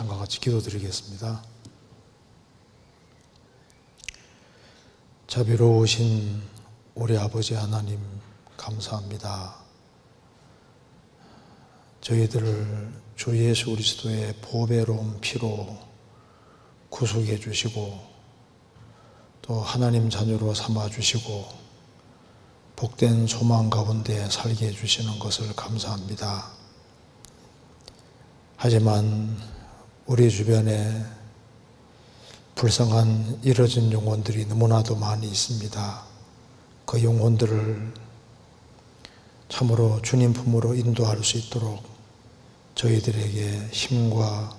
잠깐 같이 기도드리겠습니다. 자비로우신 우리 아버지 하나님 감사합니다. 저희들을 주 예수 그리스도의 보배로운 피로 구속해 주시고 또 하나님 자녀로 삼아 주시고 복된 소망 가운데 살게 해주시는 것을 감사합니다. 하지만 우리 주변에 불쌍한 잃어진 영혼들이 너무나도 많이 있습니다. 그 영혼들을 참으로 주님 품으로 인도할 수 있도록 저희들에게 힘과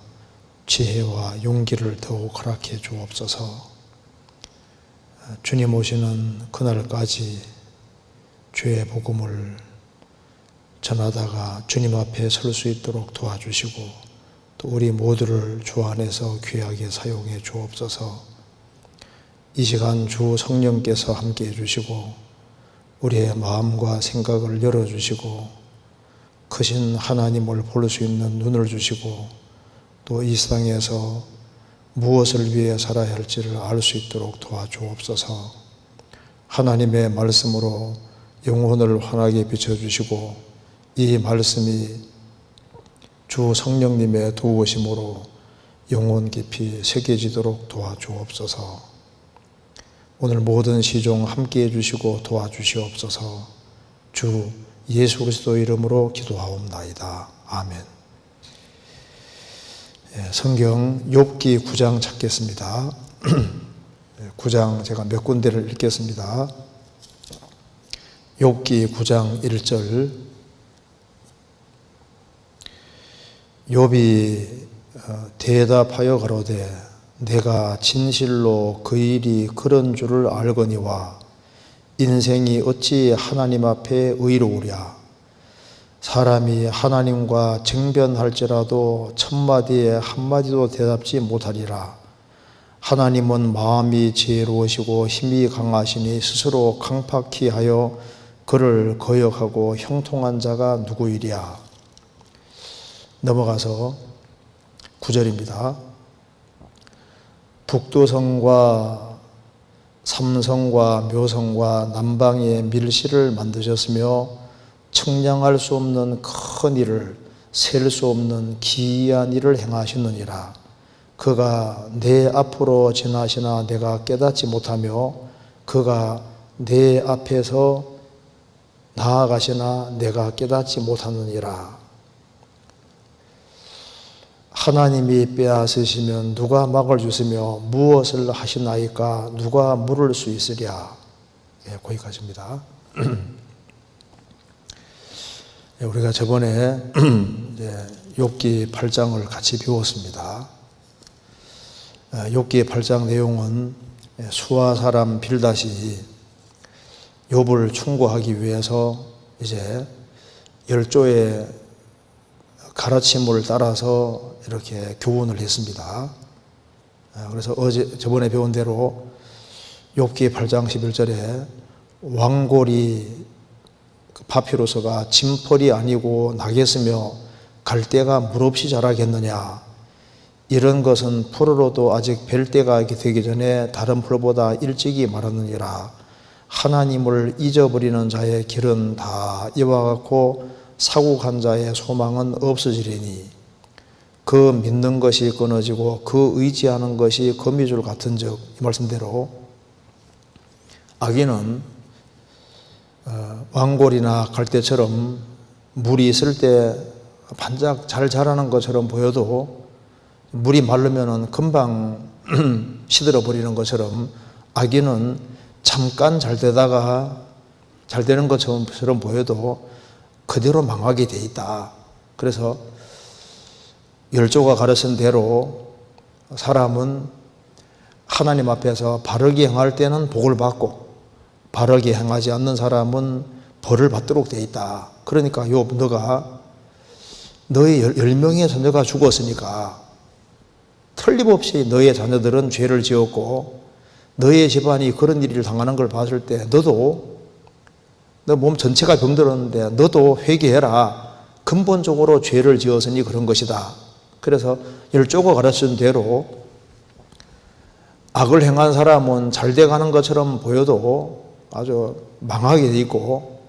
지혜와 용기를 더욱 허락해 주옵소서. 주님 오시는 그날까지 주의 복음을 전하다가 주님 앞에 설 수 있도록 도와주시고 또 우리 모두를 주 안에서 귀하게 사용해 주옵소서. 이 시간 주 성령께서 함께 해주시고 우리의 마음과 생각을 열어주시고 크신 하나님을 볼 수 있는 눈을 주시고 또 이 세상에서 무엇을 위해 살아야 할지를 알 수 있도록 도와주옵소서. 하나님의 말씀으로 영혼을 환하게 비춰주시고 이 말씀이 주 성령님의 도우심으로 영혼 깊이 새겨지도록 도와주옵소서. 오늘 모든 시종 함께해 주시고 도와주시옵소서. 주 예수 그리스도 이름으로 기도하옵나이다. 아멘. 성경 욥기 9장 찾겠습니다. 9장 제가 몇 군데를 읽겠습니다. 욥기 9장 1절. 욥이 대답하여 가로되 내가 진실로 그 일이 그런 줄을 알거니와 인생이 어찌 하나님 앞에 의로우랴. 사람이 하나님과 쟁변할지라도 천마디에 한마디도 대답지 못하리라. 하나님은 마음이 지혜로우시고 힘이 강하시니 스스로 강팍히 하여 그를 거역하고 형통한 자가 누구이랴. 넘어가서 9절입니다. 북두성과 삼성과 묘성과 남방에 밀실을 만드셨으며 측량할 수 없는 큰 일을 셀 수 없는 기이한 일을 행하시느니라. 그가 내 앞으로 지나시나 내가 깨닫지 못하며 그가 내 앞에서 나아가시나 내가 깨닫지 못하느니라. 하나님이 빼앗으시면 누가 막을 주시며 무엇을 하시나이까 누가 물을 수 있으랴. 거기까지입니다. 우리가 저번에 욥기 8장을 같이 배웠습니다. 욥기 8장 내용은 수아 사람 빌닷이 욥을 충고하기 위해서 이제 열조의 가르침을 따라서 이렇게 교훈을 했습니다. 그래서 저번에 배운 대로 욥기 8장 11절에 왕골이 바피로스가 진펄이 아니고 나겠으며 갈대가 물없이 자라겠느냐. 이런 것은 풀으로도 아직 벨 때가 되기 전에 다른 풀보다 일찍이 말하느니라. 하나님을 잊어버리는 자의 길은 다 이와 같고 사국한 자의 소망은 없어지리니 그 믿는 것이 끊어지고 그 의지하는 것이 거미줄 같은즉, 이 말씀대로 악인은 왕골이나 갈대처럼 물이 있을 때 반짝 잘 자라는 것처럼 보여도 물이 마르면 금방 시들어 버리는 것처럼 악인은 잠깐 잘 되다가 잘 되는 것처럼 보여도 그대로 망하게 돼 있다. 그래서 열조가 가르친 대로 사람은 하나님 앞에서 바르게 행할 때는 복을 받고 바르게 행하지 않는 사람은 벌을 받도록 돼 있다. 그러니까 욥, 너가 너의 10명의 자녀가 죽었으니까 틀림없이 너의 자녀들은 죄를 지었고 너의 집안이 그런 일을 당하는 걸 봤을 때 너도 너 몸 전체가 병들었는데 너도 회개해라. 근본적으로 죄를 지었으니 그런 것이다. 그래서 열조가 가르친 대로 악을 행한 사람은 잘 돼가는 것처럼 보여도 아주 망하게 돼 있고,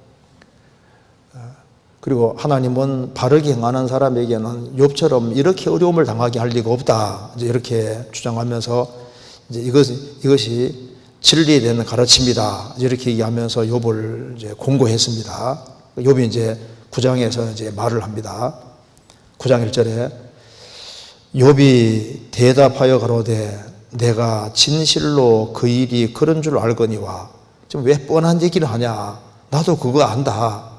그리고 하나님은 바르게 행하는 사람에게는 욥처럼 이렇게 어려움을 당하게 할 리가 없다, 이제 이렇게 주장하면서 이제 이것이 진리에 대한 가르침이다, 이렇게 얘기하면서 욥을 이제 공고했습니다. 욥이 이제 9장에서 이제 말을 합니다. 9장 1절에 욥이 대답하여 가로되 내가 진실로 그 일이 그런 줄 알거니와. 지금 왜 뻔한 얘기를 하냐, 나도 그거 안다,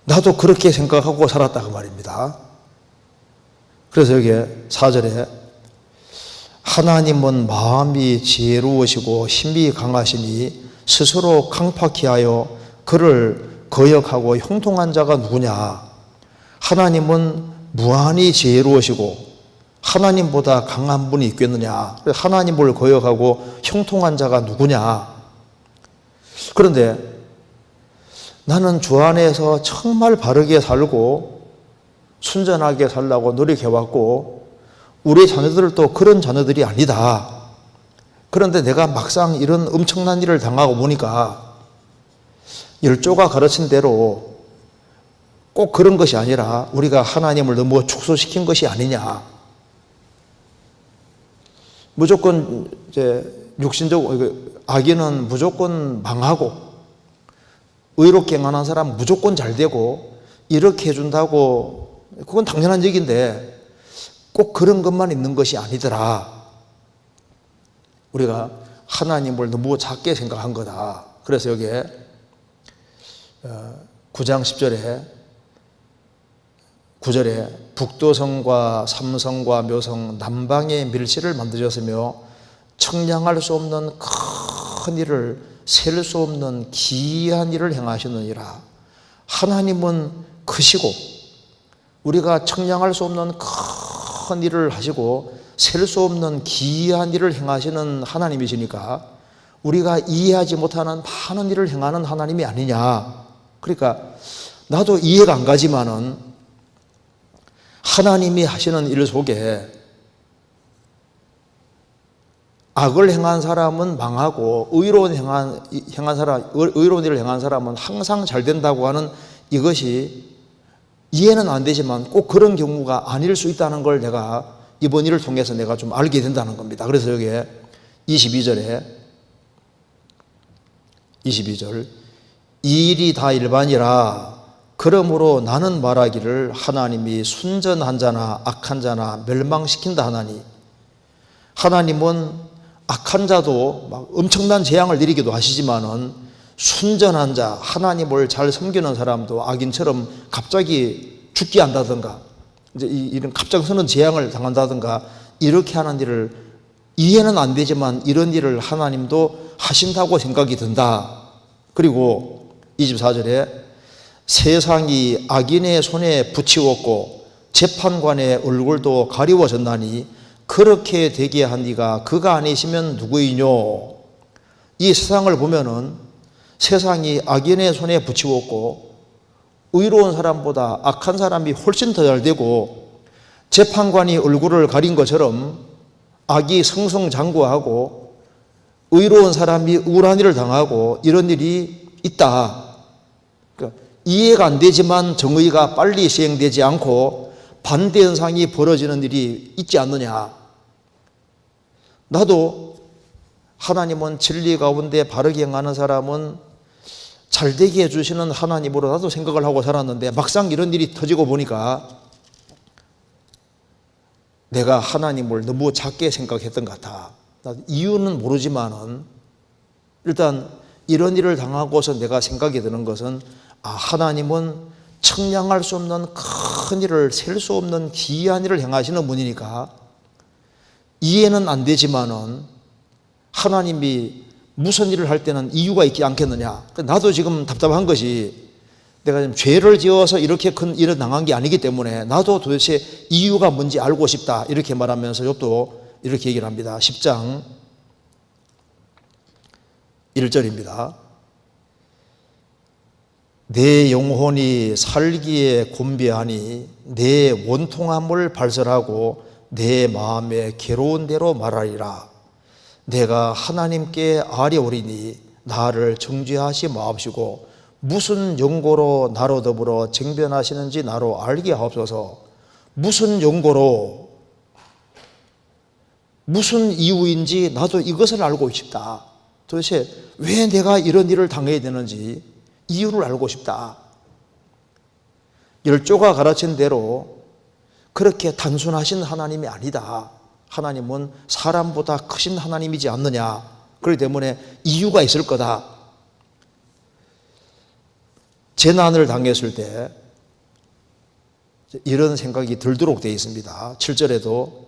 나도 그렇게 생각하고 살았다, 그 말입니다. 그래서 여기 4절에 하나님은 마음이 지혜로우시고 힘이 강하시니 스스로 강팍히 하여 그를 거역하고 형통한 자가 누구냐. 하나님은 무한히 지혜로우시고 하나님보다 강한 분이 있겠느냐. 하나님을 거역하고 형통한 자가 누구냐. 그런데 나는 주 안에서 정말 바르게 살고 순전하게 살라고 노력해왔고 우리 자녀들도 그런 자녀들이 아니다. 그런데 내가 막상 이런 엄청난 일을 당하고 보니까 열조가 가르친 대로 꼭 그런 것이 아니라 우리가 하나님을 너무 축소시킨 것이 아니냐. 무조건 이제 육신적 악인은 무조건 망하고 의롭게 행하는 사람 무조건 잘 되고 이렇게 해준다고, 그건 당연한 얘기인데 꼭 그런 것만 있는 것이 아니더라. 우리가 하나님을 너무 작게 생각한 거다. 그래서 여기에 9장 9절에 북도성과 삼성과 묘성 남방의 밀실을 만드셨으며 청량할 수 없는 큰 일을 셀 수 없는 기이한 일을 행하시느니라. 하나님은 크시고 우리가 청량할 수 없는 큰 일을 하시고 셀 수 없는 기이한 일을 행하시는 하나님이시니까 우리가 이해하지 못하는 많은 일을 행하는 하나님이 아니냐. 그러니까 나도 이해가 안 가지만은 하나님이 하시는 일 속에 악을 행한 사람은 망하고 의로운 일을 행한 사람은 항상 잘 된다고 하는 이것이 이해는 안 되지만 꼭 그런 경우가 아닐 수 있다는 걸 내가 이번 일을 통해서 내가 좀 알게 된다는 겁니다. 그래서 여기에 22절 이 일이 다 일반이라 그러므로 나는 말하기를 하나님이 순전한 자나 악한 자나 멸망시킨다 하나니. 하나님은 악한 자도 막 엄청난 재앙을 내리기도 하시지만은 순전한 자, 하나님을 잘 섬기는 사람도 악인처럼 갑자기 죽게 한다든가 이제 이런 갑작스러운 재앙을 당한다든가 이렇게 하는 일을 이해는 안 되지만 이런 일을 하나님도 하신다고 생각이 든다. 그리고 24절에 세상이 악인의 손에 붙이웠고 재판관의 얼굴도 가리워졌나니 그렇게 되게 한 이가 그가 아니시면 누구이뇨. 이 세상을 보면은 세상이 악인의 손에 붙이웠고 의로운 사람보다 악한 사람이 훨씬 더 잘 되고 재판관이 얼굴을 가린 것처럼 악이 승승장구하고 의로운 사람이 우울한 일을 당하고 이런 일이 있다. 그러니까 이해가 안 되지만 정의가 빨리 시행되지 않고 반대 현상이 벌어지는 일이 있지 않느냐. 나도 하나님은 진리 가운데 바르게 행하는 사람은 잘되게 해주시는 하나님으로 나도 생각을 하고 살았는데 막상 이런 일이 터지고 보니까 내가 하나님을 너무 작게 생각했던 것 같아. 이유는 모르지만은 일단 이런 일을 당하고서 내가 생각이 드는 것은 하나님은 청량할 수 없는 큰 일을 셀 수 없는 기이한 일을 행하시는 분이니까 이해는 안 되지만은 하나님이 무슨 일을 할 때는 이유가 있지 않겠느냐. 나도 지금 답답한 것이 내가 지금 죄를 지어서 이렇게 큰 일을 당한 게 아니기 때문에 나도 도대체 이유가 뭔지 알고 싶다. 이렇게 말하면서 욥도 이렇게 얘기를 합니다. 10장 1절입니다. 내 영혼이 살기에 곤비하니 내 원통함을 발설하고 내 마음에 괴로운 대로 말하리라. 내가 하나님께 아뢰오리니 나를 정죄하시 마옵시고 무슨 용고로 나로 더불어 쟁변하시는지 나로 알게 하옵소서. 무슨 용고로, 무슨 이유인지 나도 이것을 알고 싶다. 도대체 왜 내가 이런 일을 당해야 되는지 이유를 알고 싶다. 열조가 가르친 대로 그렇게 단순하신 하나님이 아니다. 하나님은 사람보다 크신 하나님이지 않느냐. 그렇기 때문에 이유가 있을 거다. 재난을 당했을 때 이런 생각이 들도록 되어 있습니다. 7절에도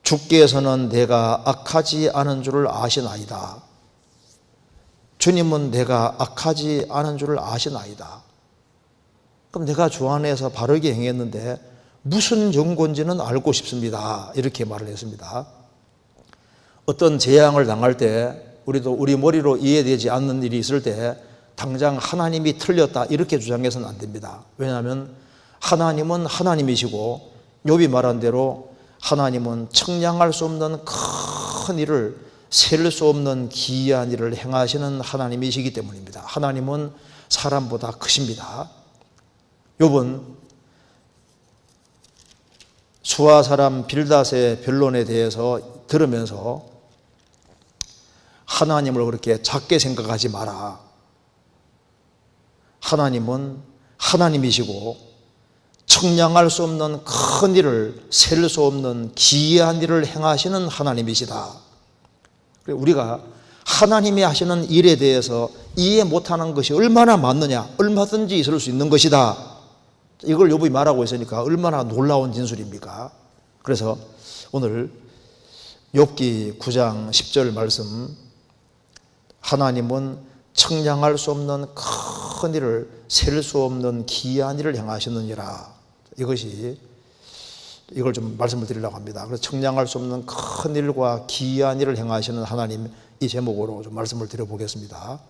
주께서는 내가 악하지 않은 줄을 아시나이다. 주님은 내가 악하지 않은 줄을 아시나이다. 그럼 내가 주 안에서 바르게 행했는데 무슨 정고인지는 알고 싶습니다. 이렇게 말을 했습니다. 어떤 재앙을 당할 때 우리도 우리 머리로 이해되지 않는 일이 있을 때 당장 하나님이 틀렸다 이렇게 주장해서는 안 됩니다. 왜냐하면 하나님은 하나님이시고 욥이 말한 대로 하나님은 측량할 수 없는 큰 일을, 셀 수 없는 기이한 일을 행하시는 하나님이시기 때문입니다. 하나님은 사람보다 크십니다. 욥은 수아 사람 빌닷의 변론에 대해서 들으면서 하나님을 그렇게 작게 생각하지 마라. 하나님은 하나님이시고 측량할 수 없는 큰 일을, 셀 수 없는 기이한 일을 행하시는 하나님이시다. 우리가 하나님이 하시는 일에 대해서 이해 못하는 것이 얼마나 많느냐, 얼마든지 있을 수 있는 것이다. 이걸 욥이 말하고 있으니까 얼마나 놀라운 진술입니까? 그래서 오늘 욥기 9장 10절 말씀, 하나님은 측량할 수 없는 큰 일을, 셀 수 없는 기이한 일을 행하시느니라. 이걸 좀 말씀을 드리려고 합니다. 그래서 측량할 수 없는 큰 일과 기이한 일을 행하시는 하나님, 이 제목으로 좀 말씀을 드려보겠습니다.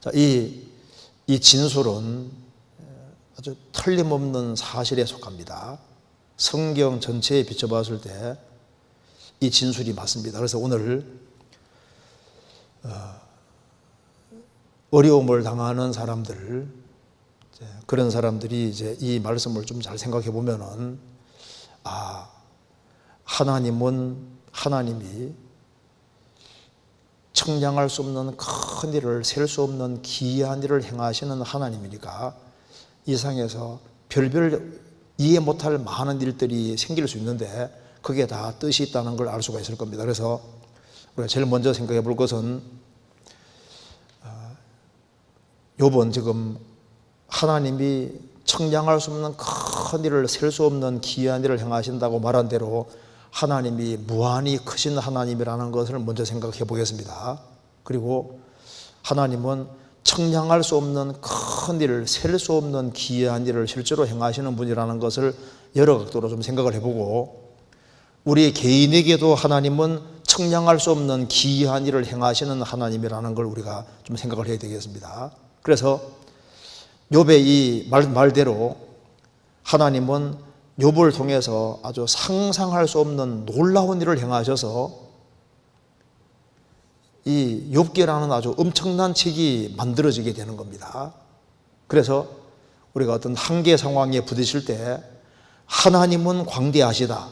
자, 이 진술은 아주 틀림없는 사실에 속합니다. 성경 전체에 비춰봤을 때 이 진술이 맞습니다. 그래서 오늘 어려움을 당하는 사람들, 그런 사람들이 이제 이 말씀을 좀 잘 생각해 보면은, 하나님이 측량할 수 없는 큰 일을, 셀 수 없는 기이한 일을 행하시는 하나님이니까 이 세상에서 별별 이해 못할 많은 일들이 생길 수 있는데 그게 다 뜻이 있다는 걸 알 수가 있을 겁니다. 그래서 우리가 제일 먼저 생각해 볼 것은, 욥은 지금 하나님이 측량할 수 없는 큰 일을, 셀 수 없는 기이한 일을 행하신다고 말한 대로 하나님이 무한히 크신 하나님이라는 것을 먼저 생각해 보겠습니다. 그리고 하나님은 측량할 수 없는 큰 일을, 셀 수 없는 기이한 일을 실제로 행하시는 분이라는 것을 여러 각도로 좀 생각을 해보고, 우리 개인에게도 하나님은 측량할 수 없는 기이한 일을 행하시는 하나님이라는 걸 우리가 좀 생각을 해야 되겠습니다. 그래서 욥의 이 말대로 하나님은 욥을 통해서 아주 상상할 수 없는 놀라운 일을 행하셔서 이 욥기라는 아주 엄청난 책이 만들어지게 되는 겁니다. 그래서 우리가 어떤 한계 상황에 부딪힐 때 하나님은 광대하시다,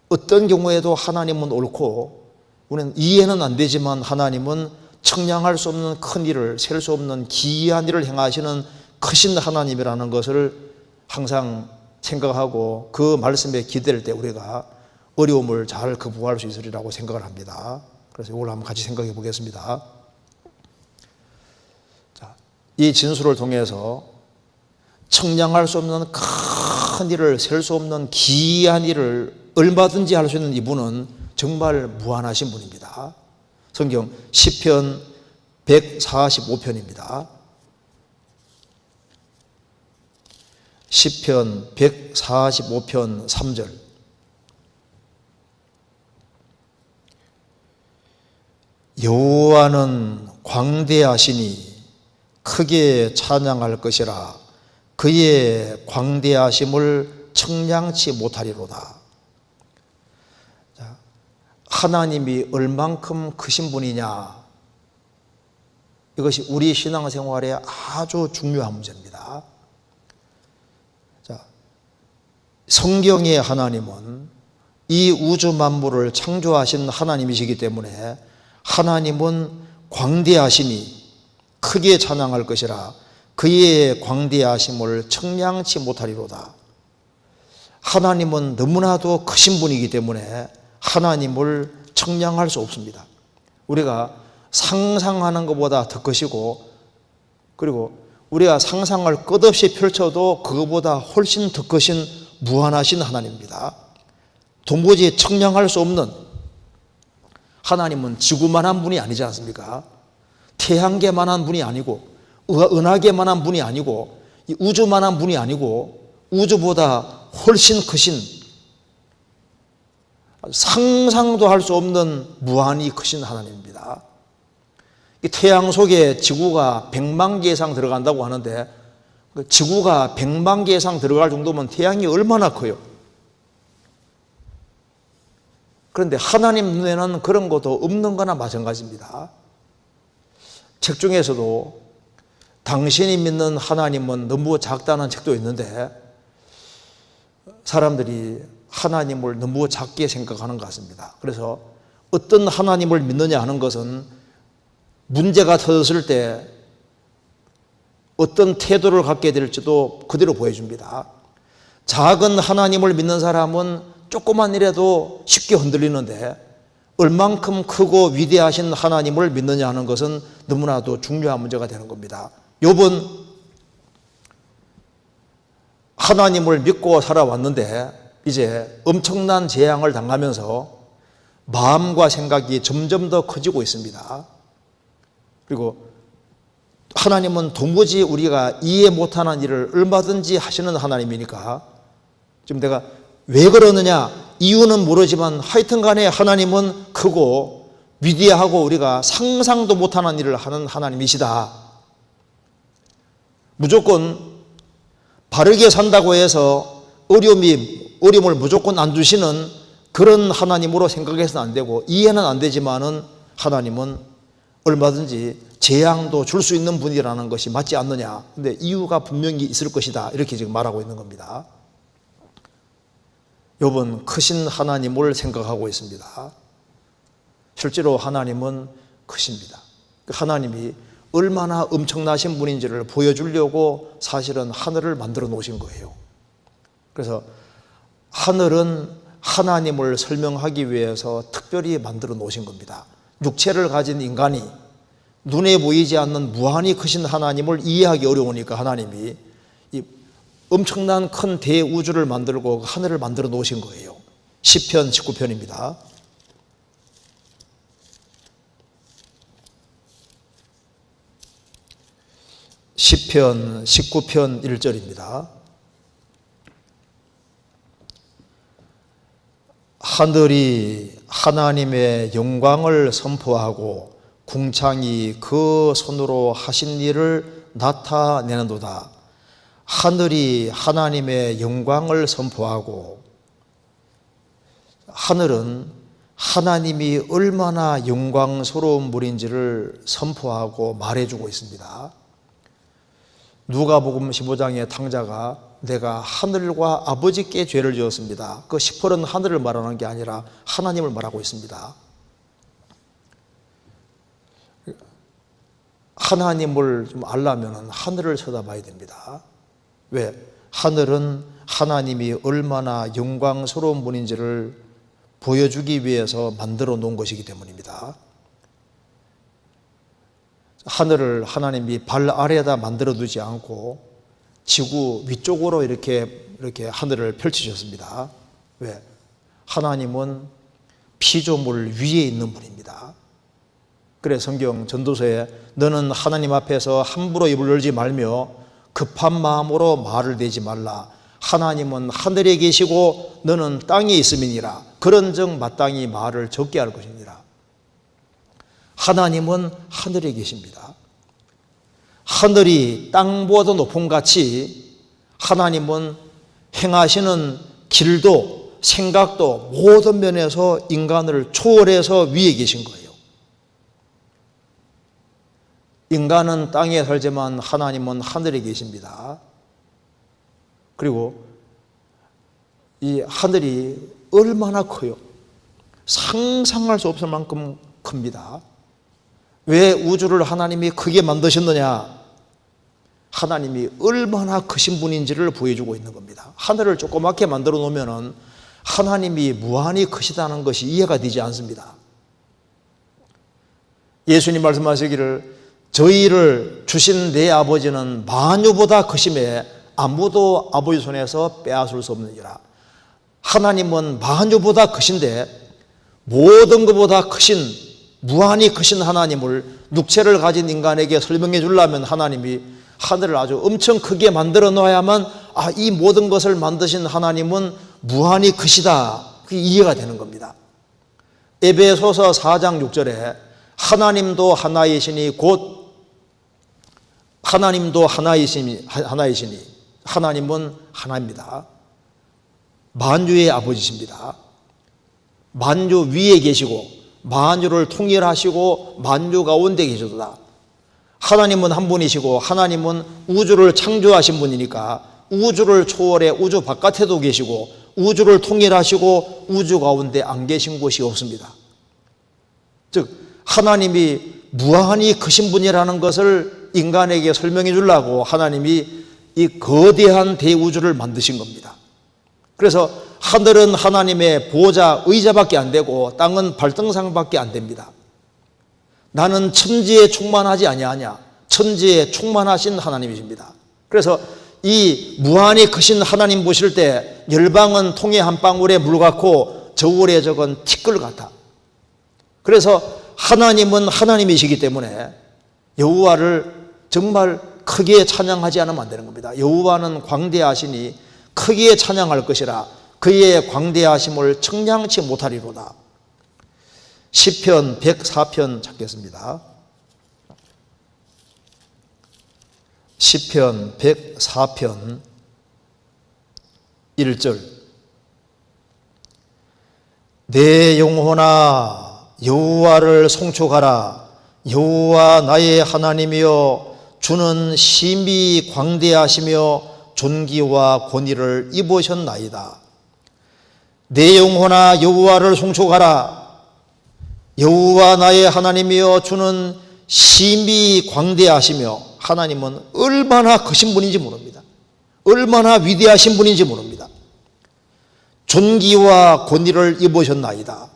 어떤 경우에도 하나님은 옳고, 우리는 이해는 안 되지만 하나님은 측량할 수 없는 큰 일을, 셀 수 없는 기이한 일을 행하시는 크신 하나님이라는 것을 항상 생각하고 그 말씀에 기댈 때 우리가 어려움을 잘 극복할 수 있으리라고 생각을 합니다. 그래서 이걸 한번 같이 생각해 보겠습니다. 자, 이 진술을 통해서 측량할 수 없는 큰 일을, 셀 수 없는 기이한 일을 얼마든지 할 수 있는 이분은 정말 무한하신 분입니다. 성경 시편 145편입니다. 시편 145편 3절. 여호와는 광대하시니 크게 찬양할 것이라. 그의 광대하심을 청량치 못하리로다. 자, 하나님이 얼만큼 크신 분이냐, 이것이 우리 신앙생활에 아주 중요한 문제입니다. 자, 성경의 하나님은 이 우주 만물을 창조하신 하나님이시기 때문에 하나님은 광대하시니 크게 찬양할 것이라. 그의 광대하심을 청량치 못하리로다. 하나님은 너무나도 크신 분이기 때문에 하나님을 청량할 수 없습니다. 우리가 상상하는 것보다 더 크시고, 그리고 우리가 상상을 끝없이 펼쳐도 그것보다 훨씬 더 크신 무한하신 하나님입니다. 도무지 청량할 수 없는 하나님은 지구만한 분이 아니지 않습니까? 태양계만한 분이 아니고, 은하계만한 분이 아니고, 우주만한 분이 아니고, 우주보다 훨씬 크신, 상상도 할 수 없는 무한히 크신 하나님입니다. 이 태양 속에 지구가 100만 개 이상 들어간다고 하는데, 지구가 100만 개 이상 들어갈 정도면 태양이 얼마나 커요? 그런데 하나님 눈에는 그런 것도 없는 거나 마찬가지입니다. 책 중에서도 당신이 믿는 하나님은 너무 작다는 책도 있는데, 사람들이 하나님을 너무 작게 생각하는 것 같습니다. 그래서 어떤 하나님을 믿느냐 하는 것은 문제가 터졌을 때 어떤 태도를 갖게 될지도 그대로 보여줍니다. 작은 하나님을 믿는 사람은 조그만 일에도 쉽게 흔들리는데, 얼만큼 크고 위대하신 하나님을 믿느냐 하는 것은 너무나도 중요한 문제가 되는 겁니다. 욥은 하나님을 믿고 살아왔는데 이제 엄청난 재앙을 당하면서 마음과 생각이 점점 더 커지고 있습니다. 그리고 하나님은 도무지 우리가 이해 못하는 일을 얼마든지 하시는 하나님이니까, 지금 내가 왜 그러느냐 이유는 모르지만 하여튼 간에 하나님은 크고 위대하고 우리가 상상도 못하는 일을 하는 하나님이시다. 무조건 바르게 산다고 해서 어려움을 무조건 안 주시는 그런 하나님으로 생각해서는 안 되고, 이해는 안 되지만은 하나님은 얼마든지 재앙도 줄 수 있는 분이라는 것이 맞지 않느냐. 근데 이유가 분명히 있을 것이다. 이렇게 지금 말하고 있는 겁니다. 욥은 크신 하나님을 생각하고 있습니다. 실제로 하나님은 크십니다. 하나님이 얼마나 엄청나신 분인지를 보여주려고 사실은 하늘을 만들어 놓으신 거예요. 그래서 하늘은 하나님을 설명하기 위해서 특별히 만들어 놓으신 겁니다. 육체를 가진 인간이 눈에 보이지 않는 무한히 크신 하나님을 이해하기 어려우니까 하나님이 이 엄청난 큰 대우주를 만들고 하늘을 만들어 놓으신 거예요. 시편 19편입니다. 시편 19편 1절입니다. 하늘이 하나님의 영광을 선포하고 궁창이 그 손으로 하신 일을 나타내는도다. 하늘이 하나님의 영광을 선포하고, 하늘은 하나님이 얼마나 영광스러운 분인지를 선포하고 말해주고 있습니다. 누가복음 15장의 탕자가 내가 하늘과 아버지께 죄를 지었습니다. 그 10%는 하늘을 말하는 게 아니라 하나님을 말하고 있습니다. 하나님을 좀 알려면 하늘을 쳐다봐야 됩니다. 왜? 하늘은 하나님이 얼마나 영광스러운 분인지를 보여주기 위해서 만들어 놓은 것이기 때문입니다. 하늘을 하나님이 발 아래에다 만들어 두지 않고 지구 위쪽으로 이렇게 하늘을 펼치셨습니다. 왜? 하나님은 피조물 위에 있는 분입니다. 그래 성경 전도서에 너는 하나님 앞에서 함부로 입을 열지 말며 급한 마음으로 말을 내지 말라. 하나님은 하늘에 계시고 너는 땅에 있음이니라. 그런즉 마땅히 말을 적게 할 것이니라. 하나님은 하늘에 계십니다. 하늘이 땅보다 높음 같이 하나님은 행하시는 길도 생각도 모든 면에서 인간을 초월해서 위에 계신 거예요. 인간은 땅에 살지만 하나님은 하늘에 계십니다. 그리고 이 하늘이 얼마나 커요. 상상할 수 없을 만큼 큽니다. 왜 우주를 하나님이 크게 만드셨느냐? 하나님이 얼마나 크신 분인지를 보여주고 있는 겁니다. 하늘을 조그맣게 만들어 놓으면 하나님이 무한히 크시다는 것이 이해가 되지 않습니다. 예수님 말씀하시기를 저희를 주신 내 아버지는 만유보다 크심에 아무도 아버지 손에서 빼앗을 수 없느니라. 하나님은 만유보다 크신데 모든 것보다 크신 무한히 크신 하나님을 육체를 가진 인간에게 설명해 주려면 하나님이 하늘을 아주 엄청 크게 만들어 놓아야만 이 모든 것을 만드신 하나님은 무한히 크시다. 그게 이해가 되는 겁니다. 에베소서 4장 6절에 하나님도 하나이시니 곧 하나님도 하나이시니 하나님은 하나입니다. 만유의 아버지십니다. 만유 위에 계시고 만유를 통일하시고 만유 가운데 계시도다. 하나님은 한 분이시고 하나님은 우주를 창조하신 분이니까 우주를 초월해 우주 바깥에도 계시고 우주를 통일하시고 우주 가운데 안 계신 곳이 없습니다. 즉 하나님이 무한히 크신 분이라는 것을 인간에게 설명해 주려고 하나님이 이 거대한 대우주를 만드신 겁니다. 그래서 하늘은 하나님의 보좌 의자밖에 안 되고 땅은 발등상밖에 안 됩니다. 나는 천지에 충만하지 아니하냐. 천지에 충만하신 하나님이십니다. 그래서 이 무한히 크신 하나님 보실 때 열방은 통에 한 방울의 물 같고 저울에 적은 티끌 같아. 그래서 하나님은 하나님이시기 때문에 여호와를 정말 크게 찬양하지 않으면 안 되는 겁니다. 여호와는 광대하시니 크게 찬양할 것이라 그의 광대하심을 청량치 못하리로다. 시편 104편 찾겠습니다. 시편 104편 1절 내 영혼아 여호와를 송축하라. 여호와 나의 하나님이여 주는 심히 광대하시며 존귀와 권위를 입으셨나이다. 내 영혼아 여호와를 송축하라. 여호와 나의 하나님이여 주는 심히 광대하시며 하나님은 얼마나 크신 분인지 모릅니다. 얼마나 위대하신 분인지 모릅니다. 존귀와 권위를 입으셨나이다.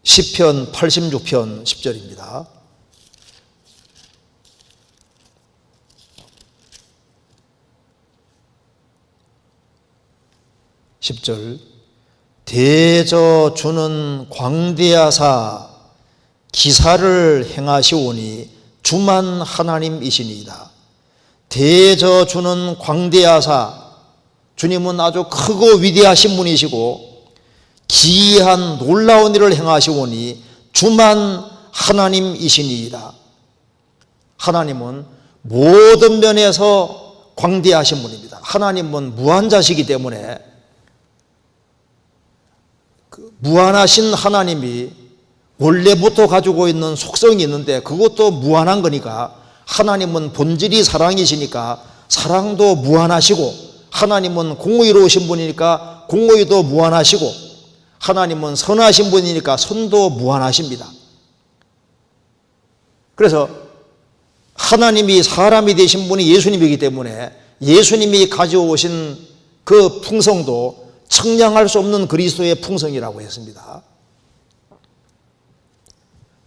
시편 86편 10절입니다. 대저 주는 광대하사 기사를 행하시오니 주만 하나님이시니이다. 대저 주는 광대하사 주님은 아주 크고 위대하신 분이시고 기이한 놀라운 일을 행하시오니 주만 하나님이시니이다. 하나님은 모든 면에서 광대하신 분입니다. 하나님은 무한자시기 때문에 무한하신 하나님이 원래부터 가지고 있는 속성이 있는데 그것도 무한한 거니까 하나님은 본질이 사랑이시니까 사랑도 무한하시고 하나님은 공의로우신 분이니까 공의도 무한하시고 하나님은 선하신 분이니까 선도 무한하십니다. 그래서 하나님이 사람이 되신 분이 예수님이기 때문에 예수님이 가져오신 그 풍성도 청량할 수 없는 그리스도의 풍성이라고 했습니다.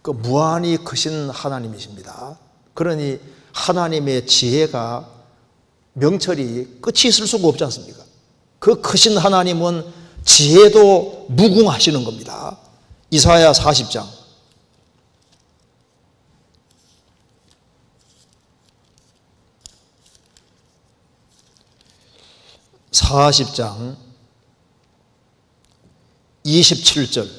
그 무한히 크신 하나님이십니다. 그러니 하나님의 지혜가 명철이 끝이 있을 수가 없지 않습니까? 그 크신 하나님은 지혜도 무궁하시는 겁니다. 이사야 40장 27절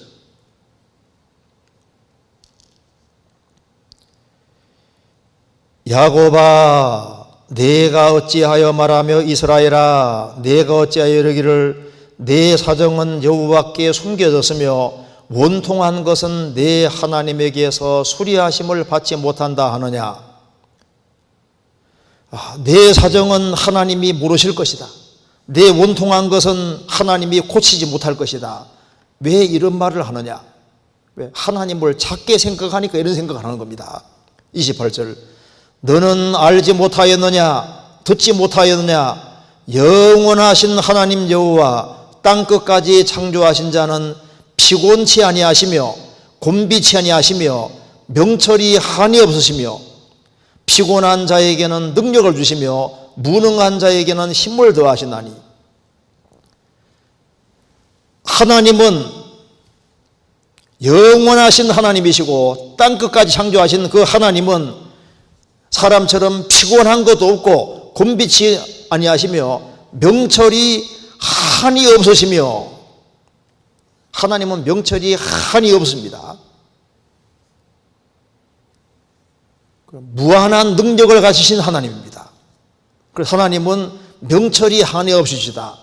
야곱아 내가 어찌하여 말하며 이스라엘아 내가 어찌하여 이르기를 내 사정은 여호와께 숨겨졌으며 원통한 것은 내 하나님에게서 수리하심을 받지 못한다 하느냐. 내 사정은 하나님이 모르실 것이다. 내 원통한 것은 하나님이 고치지 못할 것이다. 왜 이런 말을 하느냐? 왜? 하나님을 작게 생각하니까 이런 생각을 하는 겁니다. 28절 너는 알지 못하였느냐 듣지 못하였느냐 영원하신 하나님 여호와 땅끝까지 창조하신 자는 피곤치 아니하시며 곤비치 아니하시며 명철이 한이 없으시며 피곤한 자에게는 능력을 주시며 무능한 자에게는 힘을 더하시나니. 하나님은 영원하신 하나님이시고 땅끝까지 창조하신 그 하나님은 사람처럼 피곤한 것도 없고 곤비치 아니하시며 명철이 한이 없으시며 하나님은 명철이 한이 없습니다. 무한한 능력을 가지신 하나님입니다. 그래서 하나님은 명철이 한이 없으시다.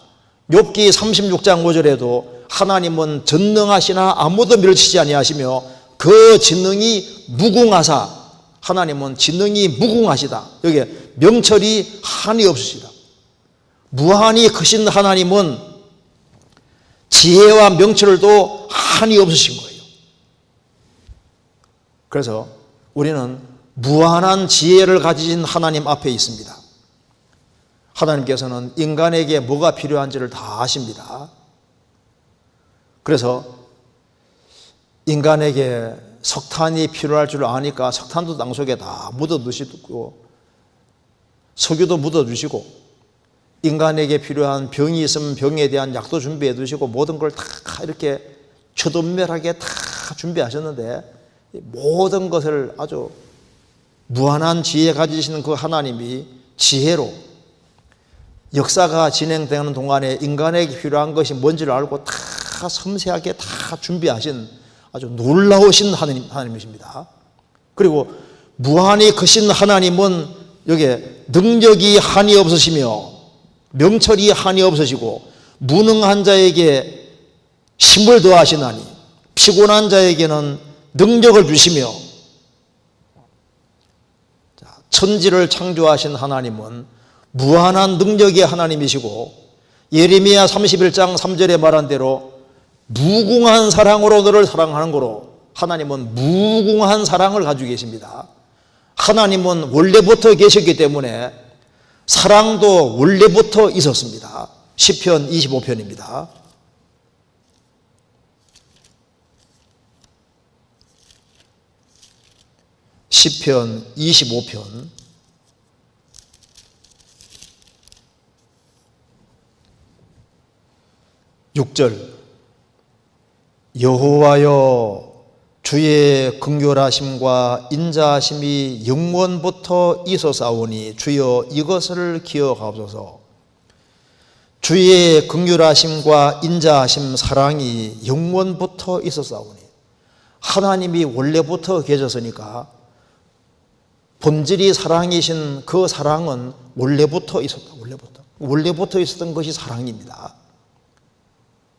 욥기 36장 5절에도 하나님은 전능하시나 아무도 멸치지 아니하시며 그 지능이 무궁하사 하나님은 지능이 무궁하시다. 여기 명철이 한이 없으시다. 무한히 크신 하나님은 지혜와 명철도 한이 없으신 거예요. 그래서 우리는 무한한 지혜를 가지신 하나님 앞에 있습니다. 하나님께서는 인간에게 뭐가 필요한지를 다 아십니다. 그래서 인간에게 석탄이 필요할 줄 아니까 석탄도 땅 속에 다 묻어 두시고 석유도 묻어 주시고 인간에게 필요한 병이 있으면 병에 대한 약도 준비해 두시고 모든 걸 다 이렇게 초돈멸하게 다 준비하셨는데 모든 것을 아주 무한한 지혜 가지시는 그 하나님이 지혜로 역사가 진행되는 동안에 인간에게 필요한 것이 뭔지를 알고 다 섬세하게 다 준비하신 아주 놀라우신 하나님이십니다. 그리고 무한히 크신 하나님은 여기에 능력이 한이 없으시며 명철이 한이 없으시고 무능한 자에게 힘을 더하시나니 피곤한 자에게는 능력을 주시며 천지를 창조하신 하나님은 무한한 능력의 하나님이시고 예레미야 31장 3절에 말한 대로 무궁한 사랑으로 너를 사랑하는 거로 하나님은 무궁한 사랑을 가지고 계십니다. 하나님은 원래부터 계셨기 때문에 사랑도 원래부터 있었습니다. 시편 25편입니다. 시편 25편 6절 여호와여 주의 긍휼하심과 인자하심이 영원부터 있어사오니 주여 이것을 기억하옵소서. 주의 긍휼하심과 인자하심 사랑이 영원부터 있어사오니 하나님이 원래부터 계셨으니까 본질이 사랑이신 그 사랑은 원래부터 있었다. 원래부터 있었던 것이 사랑입니다.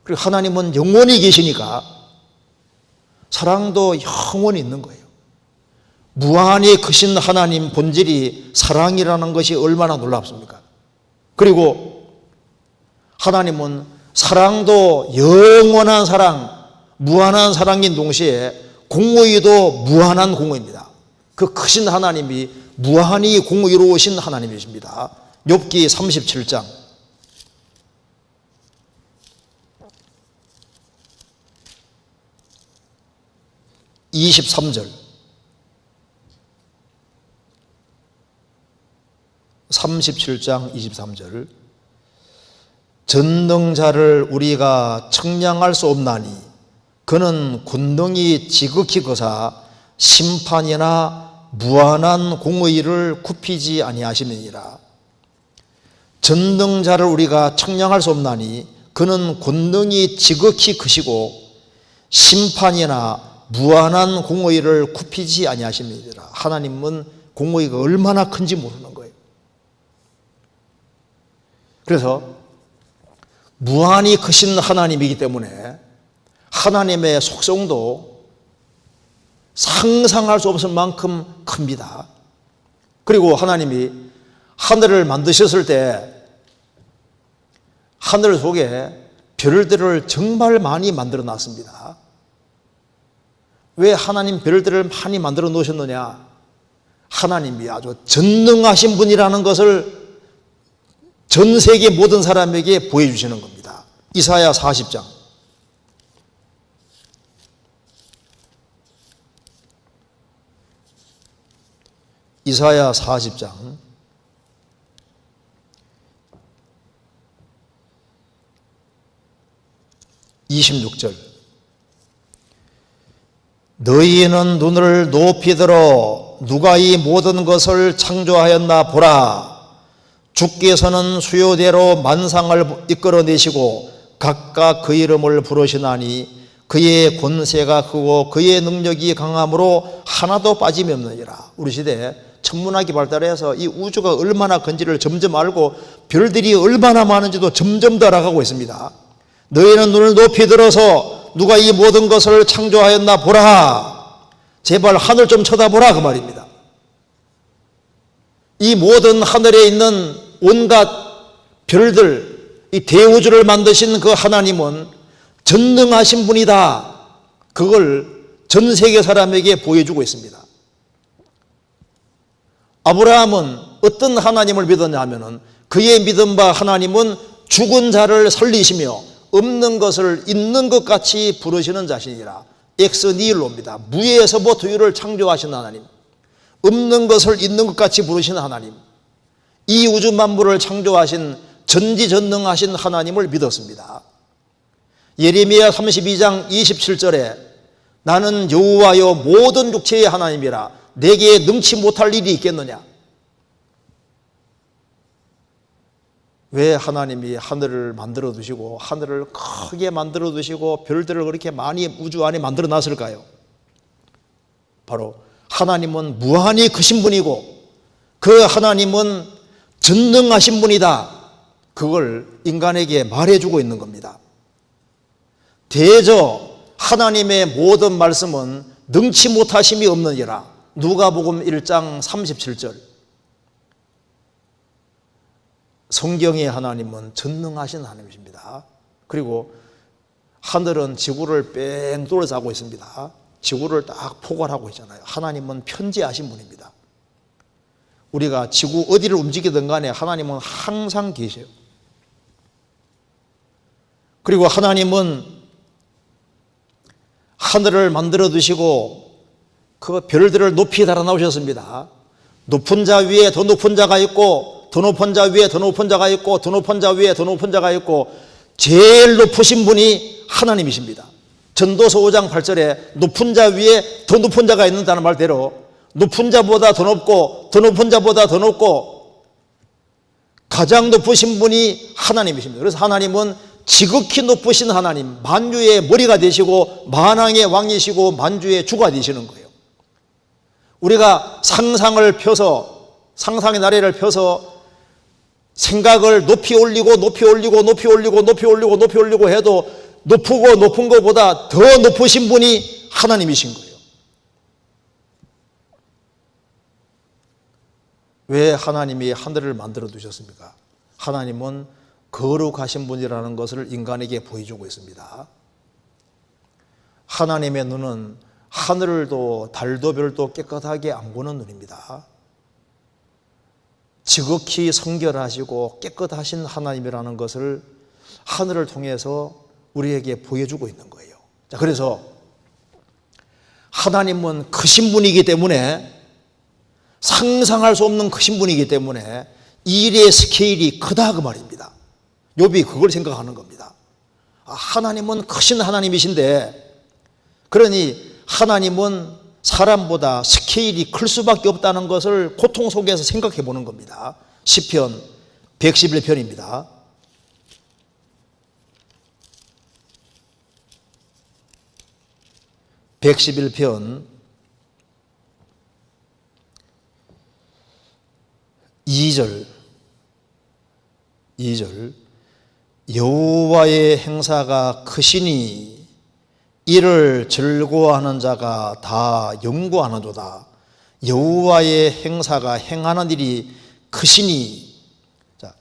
그리고 하나님은 영원히 계시니까 사랑도 영원히 있는 거예요. 무한히 크신 하나님 본질이 사랑이라는 것이 얼마나 놀랍습니까? 그리고 하나님은 사랑도 영원한 사랑, 무한한 사랑인 동시에 공의도 무한한 공의입니다. 그 크신 하나님이 무한히 공의로우신 하나님이십니다. 욥기 37장 23절 37장 23절 전능자를 우리가 청량할 수 없나니 그는 권능이 지극히 거사 심판이나 무한한 공의를 굽히지 아니하시느니라. 전능자를 우리가 청량할 수 없나니 그는 권능이 지극히 크시고 심판이나 무한한 공의를 굽히지 아니하십니다. 하나님은 공의가 얼마나 큰지 모르는 거예요. 그래서 무한히 크신 하나님이기 때문에 하나님의 속성도 상상할 수 없을 만큼 큽니다. 그리고 하나님이 하늘을 만드셨을 때 하늘 속에 별들을 정말 많이 만들어 놨습니다. 왜 하나님 별들을 많이 만들어 놓으셨느냐? 하나님이 아주 전능하신 분이라는 것을 전 세계 모든 사람에게 보여주시는 겁니다. 이사야 40장. 이사야 40장 26절. 너희는 눈을 높이 들어 누가 이 모든 것을 창조하였나 보라. 주께서는 수요대로 만상을 이끌어내시고 각각 그 이름을 부르시나니 그의 권세가 크고 그의 능력이 강함으로 하나도 빠짐이 없느니라. 우리 시대에 천문학이 발달해서 이 우주가 얼마나 큰지를 점점 알고 별들이 얼마나 많은지도 점점 더 알아가고 있습니다. 너희는 눈을 높이 들어서 누가 이 모든 것을 창조하였나 보라. 제발 하늘 좀 쳐다보라 그 말입니다. 이 모든 하늘에 있는 온갖 별들, 이 대우주를 만드신 그 하나님은 전능하신 분이다. 그걸 전 세계 사람에게 보여주고 있습니다. 아브라함은 어떤 하나님을 믿었냐 하면은 그의 믿은 바 하나님은 죽은 자를 살리시며 없는 것을 있는 것 같이 부르시는 자신이라. 엑스니힐로입니다. 무에서부터 유를 창조하신 하나님, 없는 것을 있는 것 같이 부르시는 하나님, 이 우주 만물을 창조하신 전지전능하신 하나님을 믿었습니다. 예레미야 32장 27절에 나는 여호와여 모든 육체의 하나님이라 내게 능치 못할 일이 있겠느냐. 왜 하나님이 하늘을 만들어 두시고 하늘을 크게 만들어 두시고 별들을 그렇게 많이 우주 안에 만들어 놨을까요? 바로 하나님은 무한히 크신 분이고 그 하나님은 전능하신 분이다. 그걸 인간에게 말해주고 있는 겁니다. 대저 하나님의 모든 말씀은 능치 못하심이 없느니라. 누가복음 1장 37절. 성경의 하나님은 전능하신 하나님이십니다. 그리고 하늘은 지구를 뺑 둘러싸고 있습니다. 지구를 딱 포괄하고 있잖아요. 하나님은 편재하신 분입니다. 우리가 지구 어디를 움직이든 간에 하나님은 항상 계세요. 그리고 하나님은 하늘을 만들어 두시고 그 별들을 높이 달아 놓으셨습니다. 높은 자 위에 더 높은 자가 있고 더 높은 자 위에 더 높은 자가 있고 더 높은 자 위에 더 높은 자가 있고 제일 높으신 분이 하나님이십니다. 전도서 5장 8절에 높은 자 위에 더 높은 자가 있는다는 말대로 높은 자보다 더 높고 더 높은 자보다 더 높고 가장 높으신 분이 하나님이십니다. 그래서 하나님은 지극히 높으신 하나님, 만유의 머리가 되시고 만왕의 왕이시고 만주의 주가 되시는 거예요. 우리가 상상을 펴서 상상의 나래를 펴서 생각을 높이 올리고 높이 올리고 높이 올리고 높이 올리고 높이 올리고 해도 높고 높은 것보다 더 높으신 분이 하나님이신 거예요. 왜 하나님이 하늘을 만들어 두셨습니까? 하나님은 거룩하신 분이라는 것을 인간에게 보여주고 있습니다. 하나님의 눈은 하늘도 달도 별도 깨끗하게 안 보는 눈입니다. 지극히 성결하시고 깨끗하신 하나님이라는 것을 하늘을 통해서 우리에게 보여주고 있는 거예요. 자, 그래서 하나님은 크신 분이기 때문에 상상할 수 없는 크신 분이기 때문에 일의 스케일이 크다 그 말입니다. 욥이 그걸 생각하는 겁니다. 하나님은 크신 하나님이신데 그러니 하나님은 사람보다 스케일이 클 수밖에 없다는 것을 고통 속에서 생각해 보는 겁니다. 시편 111편입니다. (111편) 2절 여호와의 행사가 크시니 이를 즐거워하는 자가 다 영구하는도다. 여호와의 행사가 행하는 일이 크시니, 자,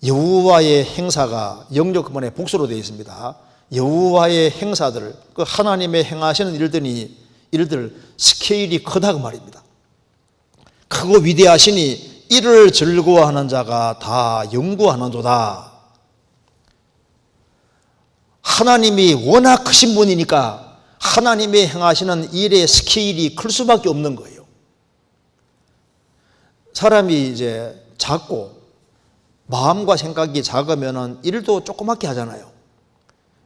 여호와의 행사가 영역근본의 복수로 되어 있습니다. 여호와의 행사들, 그 하나님의 행하시는 일들 스케일이 크다 그 말입니다. 크고 위대하시니 이를 즐거워하는 자가 다 영구하는도다. 하나님이 워낙 크신 분이니까 하나님이 행하시는 일의 스케일이 클 수밖에 없는 거예요. 사람이 이제 작고 마음과 생각이 작으면 일도 조그맣게 하잖아요.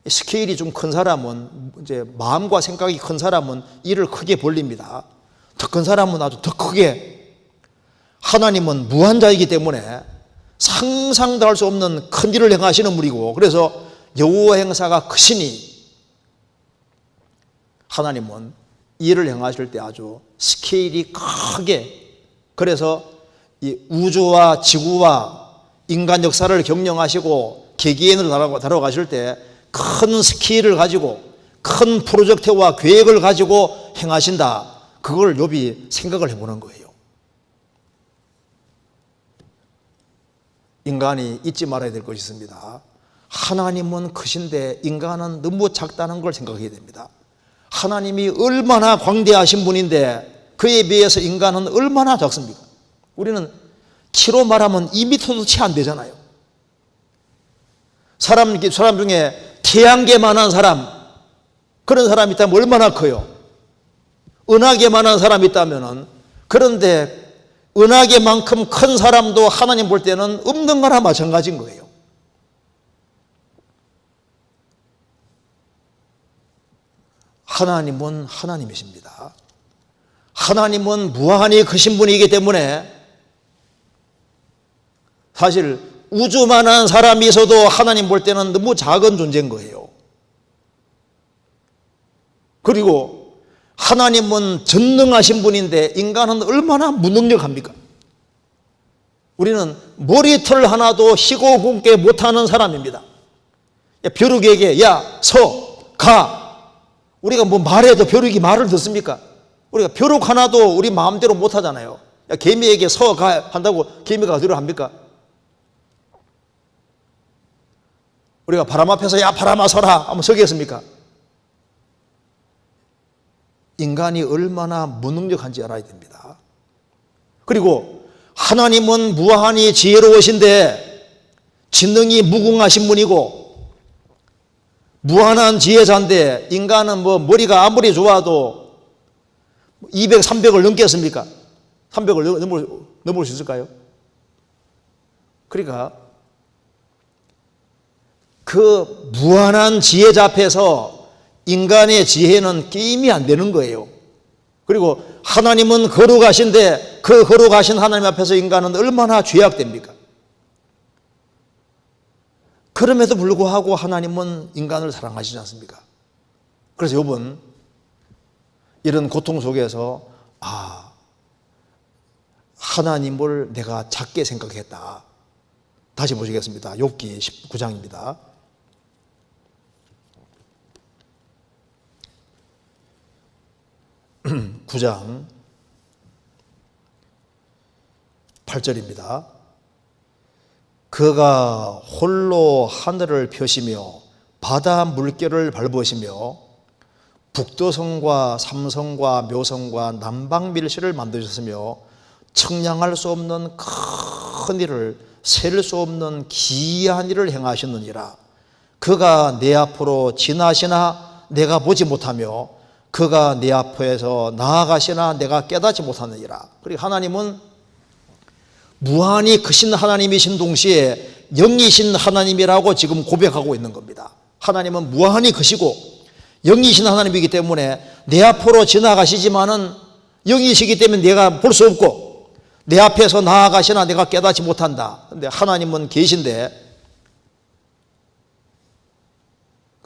스케일이 좀 큰 사람은, 이제 마음과 생각이 큰 사람은 일을 크게 벌립니다. 더 큰 사람은 아주 더 크게. 하나님은 무한자이기 때문에 상상도 할 수 없는 큰 일을 행하시는 분이고, 그래서 여호와 행사가 크시니 하나님은 일을 행하실 때 아주 스케일이 크게, 그래서 이 우주와 지구와 인간 역사를 경영하시고 개개인으로 다뤄가실 때 큰 스케일을 가지고 큰 프로젝트와 계획을 가지고 행하신다. 그걸 욥이 생각을 해보는 거예요. 인간이 잊지 말아야 될 것이 있습니다. 하나님은 크신데 인간은 너무 작다는 걸 생각해야 됩니다. 하나님이 얼마나 광대하신 분인데 그에 비해서 인간은 얼마나 작습니까? 우리는 키로 말하면 2m도 채 안 되잖아요. 사람 중에 태양계만한 사람, 그런 사람이 있다면 얼마나 커요? 은하계만한 사람이 있다면, 그런데 은하계만큼 큰 사람도 하나님 볼 때는 없는 거나 마찬가지인 거예요. 하나님은 하나님이십니다. 하나님은 무한히 크신 분이기 때문에 사실 우주만한 사람이 있어도 하나님 볼 때는 너무 작은 존재인 거예요. 그리고 하나님은 전능하신 분인데 인간은 얼마나 무능력합니까? 우리는 머리털 하나도 희고 곱게 못하는 사람입니다. 벼룩에게 야, 서, 가. 우리가 뭐 말해도 벼룩이 말을 듣습니까? 우리가 벼룩 하나도 우리 마음대로 못하잖아요. 야, 개미에게 서, 가 한다고 개미가 어디로 합니까? 우리가 바람 앞에서 야 바람아 서라 한번 서겠습니까? 인간이 얼마나 무능력한지 알아야 됩니다. 그리고 하나님은 무한히 지혜로우신데 지능이 무궁하신 분이고 무한한 지혜자인데 인간은 뭐 머리가 아무리 좋아도 200, 300을 넘겠습니까? 300을 넘을 수 있을까요? 그러니까 그 무한한 지혜자 앞에서 인간의 지혜는 게임이 안 되는 거예요. 그리고 하나님은 거룩하신데 그 거룩하신 하나님 앞에서 인간은 얼마나 죄악됩니까? 그럼에도 불구하고 하나님은 인간을 사랑하시지 않습니까? 그래서 욥은 이런 고통 속에서 하나님을 내가 작게 생각했다. 다시 보시겠습니다. 욥기 19장입니다. 9장 8절입니다. 그가 홀로 하늘을 펴시며 바다 물결을 밟으시며 북도성과 삼성과 묘성과 남방밀시를 만드셨으며 청량할 수 없는 큰 일을 셀 수 없는 기이한 일을 행하셨느니라. 그가 내 앞으로 지나시나 내가 보지 못하며 그가 내 앞에서 나아가시나 내가 깨닫지 못하느니라. 그리고 하나님은 무한히 크신 하나님이신 동시에 영이신 하나님이라고 지금 고백하고 있는 겁니다. 하나님은 무한히 크시고 영이신 하나님이기 때문에 내 앞으로 지나가시지만은 영이시기 때문에 내가 볼 수 없고 내 앞에서 나아가시나 내가 깨닫지 못한다. 그런데 하나님은 계신데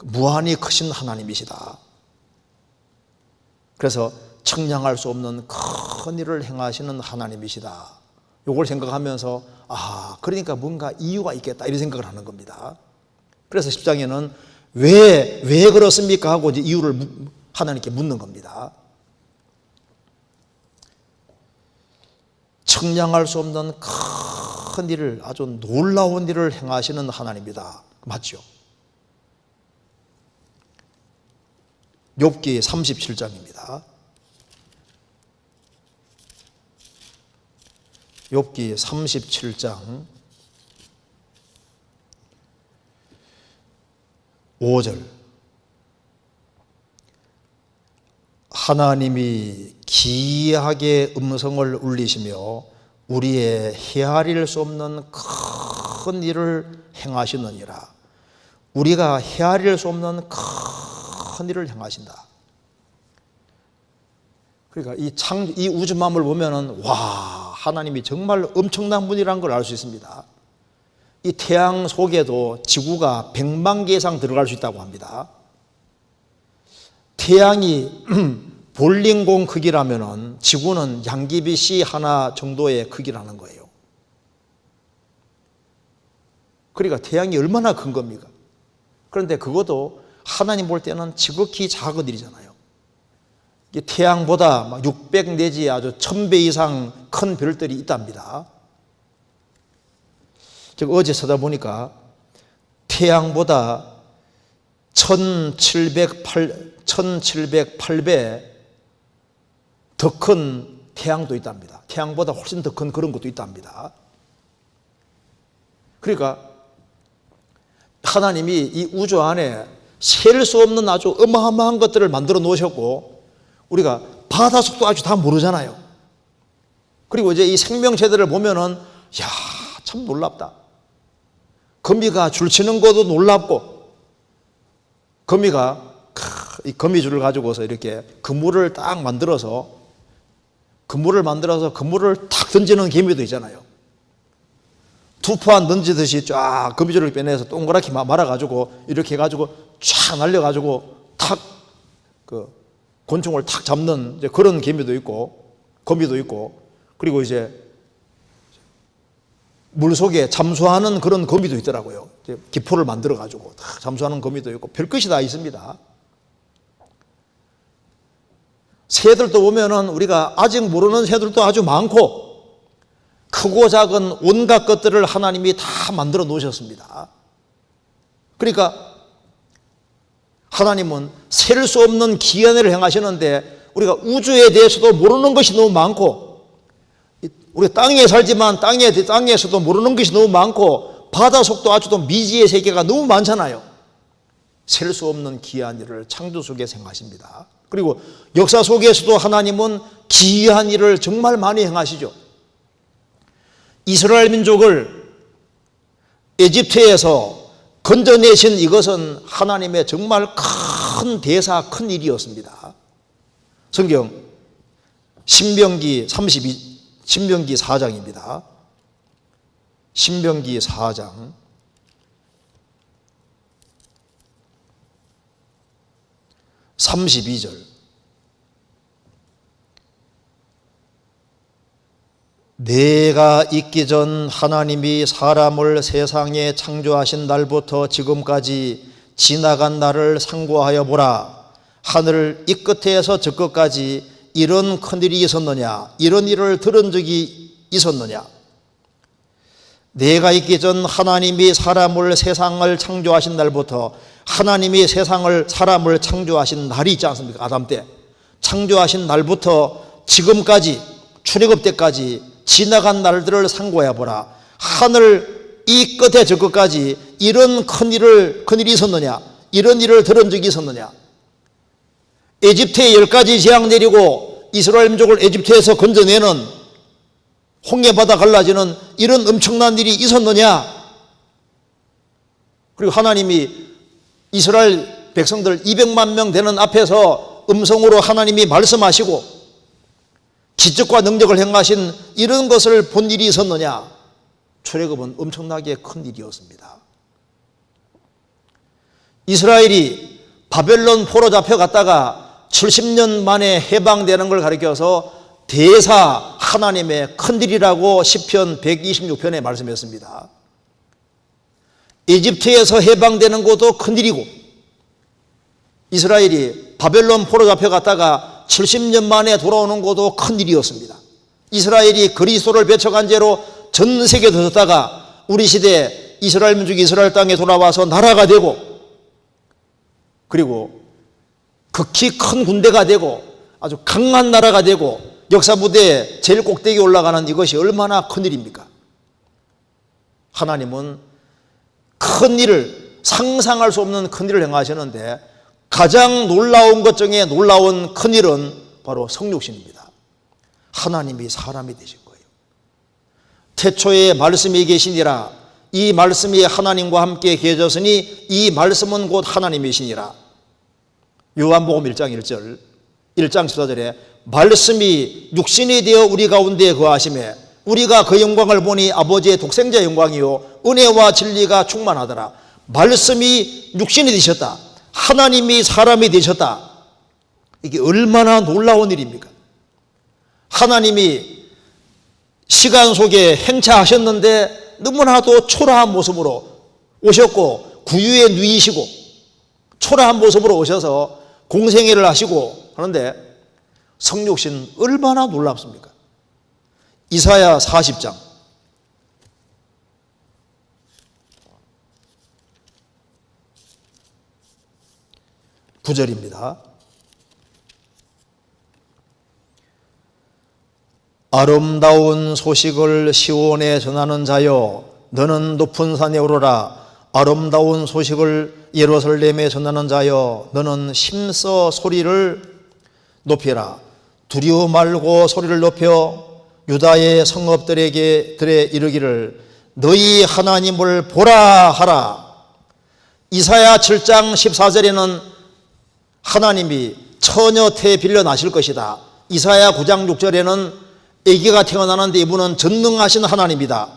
무한히 크신 하나님이시다. 그래서 청량할 수 없는 큰 일을 행하시는 하나님이시다. 요걸 생각하면서 그러니까 뭔가 이유가 있겠다 이런 생각을 하는 겁니다. 그래서 10장에는 왜 그렇습니까 하고 이제 이유를 하나님께 묻는 겁니다. 청량할 수 없는 큰 일을, 아주 놀라운 일을 행하시는 하나님이다. 맞죠? 욥기 37장입니다. 욥기 37장 5절. 하나님이 기이하게 음성을 울리시며 우리의 헤아릴 수 없는 큰 일을 행하시느니라. 우리가 헤아릴 수 없는 큰 일을 행하신다. 그러니까 이 우주만물 보면은 하나님이 정말 엄청난 분이라는 걸 알 수 있습니다. 이 태양 속에도 지구가 100만 개 이상 들어갈 수 있다고 합니다. 태양이 볼링공 크기라면은 지구는 양귀비 씨 하나 정도의 크기라는 거예요. 그러니까 태양이 얼마나 큰 겁니까? 그런데 그것도 하나님 볼 때는 지극히 작은 일이잖아요. 태양보다 막 600 내지 아주 1000배 이상 큰 별들이 있답니다. 제가 어제 찾아보니까 태양보다 1708배 더 큰 태양도 있답니다. 태양보다 훨씬 더 큰 그런 것도 있답니다. 그러니까 하나님이 이 우주 안에 셀 수 없는 아주 어마어마한 것들을 만들어 놓으셨고, 우리가 바닷속도 아주 다 모르잖아요. 그리고 이제 이 생명체들을 보면은 참 놀랍다. 거미가 줄 치는 것도 놀랍고, 거미가 이 거미줄을 가지고서 이렇게 그물을 딱 만들어서 그물을 탁 던지는 개미도 있잖아요. 투포한 던지듯이 쫙 거미줄을 빼내서 동그랗게 말아가지고 이렇게 해가지고 쫙 날려가지고 탁 곤충을 탁 잡는 이제 그런 개미도 있고, 거미도 있고, 그리고 이제 물속에 잠수하는 그런 거미도 있더라고요. 기포를 만들어가지고 탁 잠수하는 거미도 있고, 별것이 다 있습니다. 새들도 보면은 우리가 아직 모르는 새들도 아주 많고, 크고 작은 온갖 것들을 하나님이 다 만들어 놓으셨습니다. 그러니까 하나님은 셀 수 없는 기한 일을 행하시는데, 우리가 우주에 대해서도 모르는 것이 너무 많고, 우리가 땅에 살지만 땅에서도 모르는 것이 너무 많고, 바닷속도 아주 또 미지의 세계가 너무 많잖아요. 셀 수 없는 기한 일을 창조 속에서 행하십니다. 그리고 역사 속에서도 하나님은 기이한 일을 정말 많이 행하시죠. 이스라엘 민족을 에집트에서 건져내신 이것은 하나님의 정말 큰 대사, 큰 일이었습니다. 성경 신명기 4장입니다. 신명기 4장 32절. 내가 있기 전 하나님이 사람을 세상에 창조하신 날부터 지금까지 지나간 날을 상고하여 보라. 하늘 이 끝에서 저 끝까지 이런 큰일이 있었느냐? 이런 일을 들은 적이 있었느냐? 내가 있기 전 하나님이 사람을 세상을 창조하신 날부터, 하나님이 사람을 창조하신 날이 있지 않습니까? 아담 때 창조하신 날부터 지금까지 출애굽 때까지 지나간 날들을 상고해 보라. 하늘 이 끝에 저 끝까지 이런 큰일이 있었느냐? 이런 일을 들은 적이 있었느냐? 에집트에 10가지 재앙 내리고 이스라엘 민족을 에집트에서 건져내는, 홍해바다 갈라지는 이런 엄청난 일이 있었느냐? 그리고 하나님이 이스라엘 백성들 200만 명 되는 앞에서 음성으로 하나님이 말씀하시고 기적과 능력을 행하신 이런 것을 본 일이 있었느냐? 출애굽은 엄청나게 큰 일이었습니다. 이스라엘이 바벨론 포로 잡혀갔다가 70년 만에 해방되는 걸 가리켜서 대사 하나님의 큰일이라고 시편 126편에 말씀했습니다. 이집트에서 해방되는 것도 큰일이고, 이스라엘이 바벨론 포로 잡혀갔다가 70년 만에 돌아오는 것도 큰일이었습니다. 이스라엘이 그리스도를 배척한 죄로 전 세계에 터졌다가 우리 시대에 이스라엘 민족이 이스라엘 땅에 돌아와서 나라가 되고, 그리고 극히 큰 군대가 되고 아주 강한 나라가 되고 역사 무대에 제일 꼭대기에 올라가는 이것이 얼마나 큰일입니까? 하나님은 큰 일을, 상상할 수 없는 큰 일을 행하시는데 가장 놀라운 것 중에 놀라운 큰 일은 바로 성육신입니다. 하나님이 사람이 되신 거예요. 태초에 말씀이 계시니라. 이 말씀이 하나님과 함께 계셨으니 이 말씀은 곧 하나님이시니라. 요한복음 1장 1절, 1장 14절에 말씀이 육신이 되어 우리 가운데 거하심에 우리가 그 영광을 보니 아버지의 독생자 영광이요 은혜와 진리가 충만하더라. 말씀이 육신이 되셨다. 하나님이 사람이 되셨다. 이게 얼마나 놀라운 일입니까? 하나님이 시간 속에 행차하셨는데 너무나도 초라한 모습으로 오셨고, 구유에 누이시고 초라한 모습으로 오셔서 공생애를 하시고 하는데 성육신 얼마나 놀랍습니까? 이사야 40장 9절입니다. 아름다운 소식을 시온에 전하는 자여, 너는 높은 산에 오르라. 아름다운 소식을 예루살렘에 전하는 자여, 너는 힘써 소리를 높여라. 두려워 말고 소리를 높여 유다의 성읍들에게 이르기를 너희 하나님을 보라 하라. 이사야 7장 14절에는 하나님이 처녀 태 빌려 나실 것이다. 이사야 9장 6절에는 아기가 태어나는데 이분은 전능하신 하나님이다.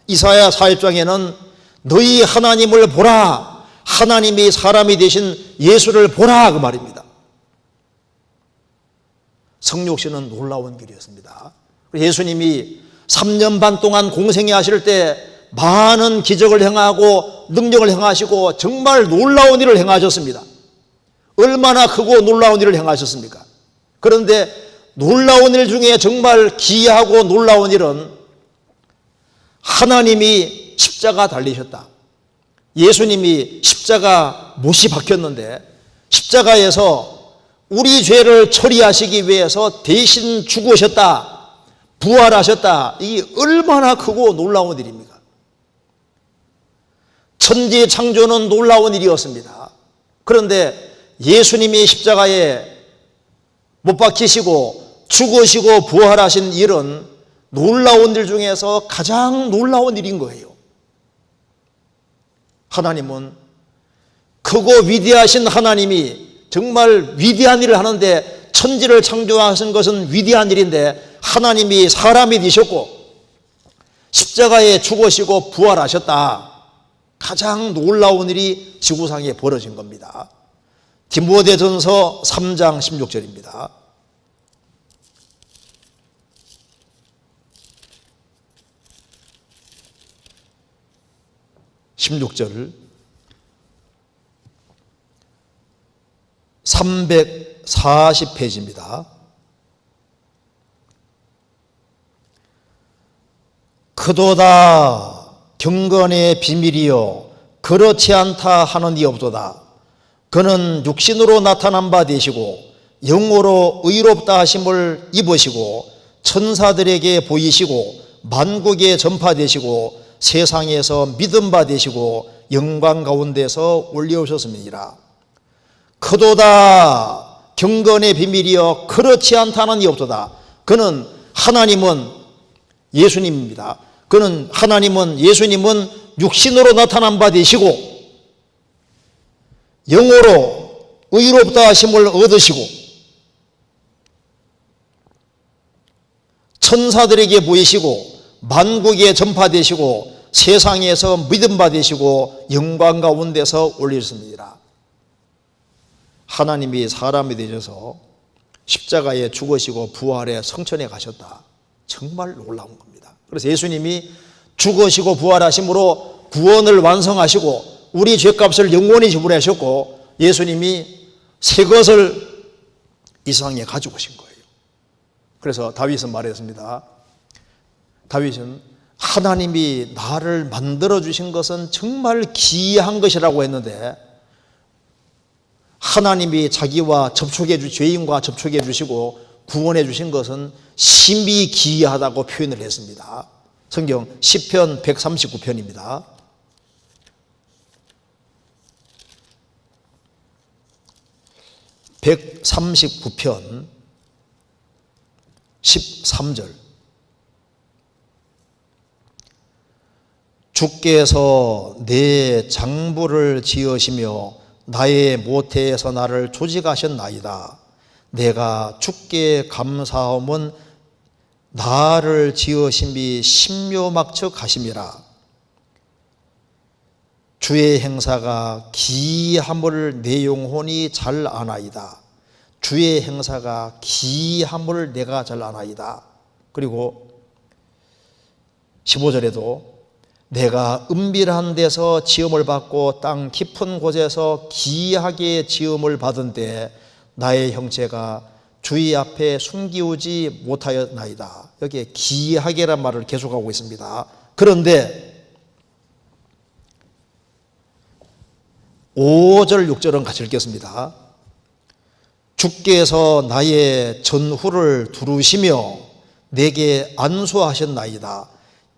이사야 40장에는 너희 하나님을 보라. 하나님이 사람이 되신 예수를 보라, 그 말입니다. 성육신은 놀라운 길이었습니다. 예수님이 3년 반 동안 공생애 하실 때 많은 기적을 행하고 능력을 행하시고 정말 놀라운 일을 행하셨습니다. 얼마나 크고 놀라운 일을 행하셨습니까? 그런데 놀라운 일 중에 정말 기이하고 놀라운 일은 하나님이 십자가 달리셨다. 예수님이 십자가 못이 박혔는데 십자가에서 우리 죄를 처리하시기 위해서 대신 죽으셨다, 부활하셨다. 이게 얼마나 크고 놀라운 일입니까? 천지 창조는 놀라운 일이었습니다. 그런데 예수님이 십자가에 못 박히시고 죽으시고 부활하신 일은 놀라운 일 중에서 가장 놀라운 일인 거예요. 하나님은 크고 위대하신 하나님이 정말 위대한 일을 하는데, 천지를 창조하신 것은 위대한 일인데 하나님이 사람이 되셨고 십자가에 죽으시고 부활하셨다. 가장 놀라운 일이 지구상에 벌어진 겁니다. 디모데전서 3장 16절입니다. (16절) 340페이지입니다. 그도다 경건의 비밀이요 그렇지 않다 하는 이 없도다. 그는 육신으로 나타난 바 되시고 영으로 의롭다 하심을 입으시고 천사들에게 보이시고 만국에 전파되시고 세상에서 믿음 바 되시고 영광 가운데서 올려오셨음이니라. 그도다 경건의 비밀이여 그렇지 않다는 이 없도다. 그는 하나님은 예수님입니다. 그는 하나님은 예수님은 육신으로 나타난 바 되시고 영으로 의롭다 하심을 얻으시고 천사들에게 보이시고 만국에 전파되시고 세상에서 믿음 받으시고 영광 가운데서 올리셨습니다. 하나님이 사람이 되셔서 십자가에 죽으시고 부활해 성천에 가셨다. 정말 놀라운 겁니다. 그래서 예수님이 죽으시고 부활하심으로 구원을 완성하시고 우리 죄값을 영원히 지불하셨고 예수님이 새 것을 이 세상에 가지고 오신 거예요. 그래서 다윗은 말했습니다. 다윗은 하나님이 나를 만들어 주신 것은 정말 기이한 것이라고 했는데 하나님이 자기와 접촉해 죄인과 접촉해 주시고 구원해 주신 것은 심히 기이하다고 표현을 했습니다. 성경 시편 139편입니다. (139편) 13절 주께서 내 장부를 지으시며 나의 모태에서 나를 조직하셨나이다. 내가 주께 감사함은 나를 지으심이 신묘막측하심이라. 주의 행사가 기이함을 내 영혼이 잘 아나이다. 주의 행사가 기이함을 내가 잘 아나이다. 그리고 15절에도 내가 은밀한 데서 지음을 받고 땅 깊은 곳에서 기이하게 지음을 받은 때 나의 형체가 주의 앞에 숨기우지 못하였나이다. 여기에 기이하게란 말을 계속하고 있습니다. 그런데 5절 6절은 같이 읽겠습니다. 주께서 나의 전후를 두루시며 내게 안수하셨나이다.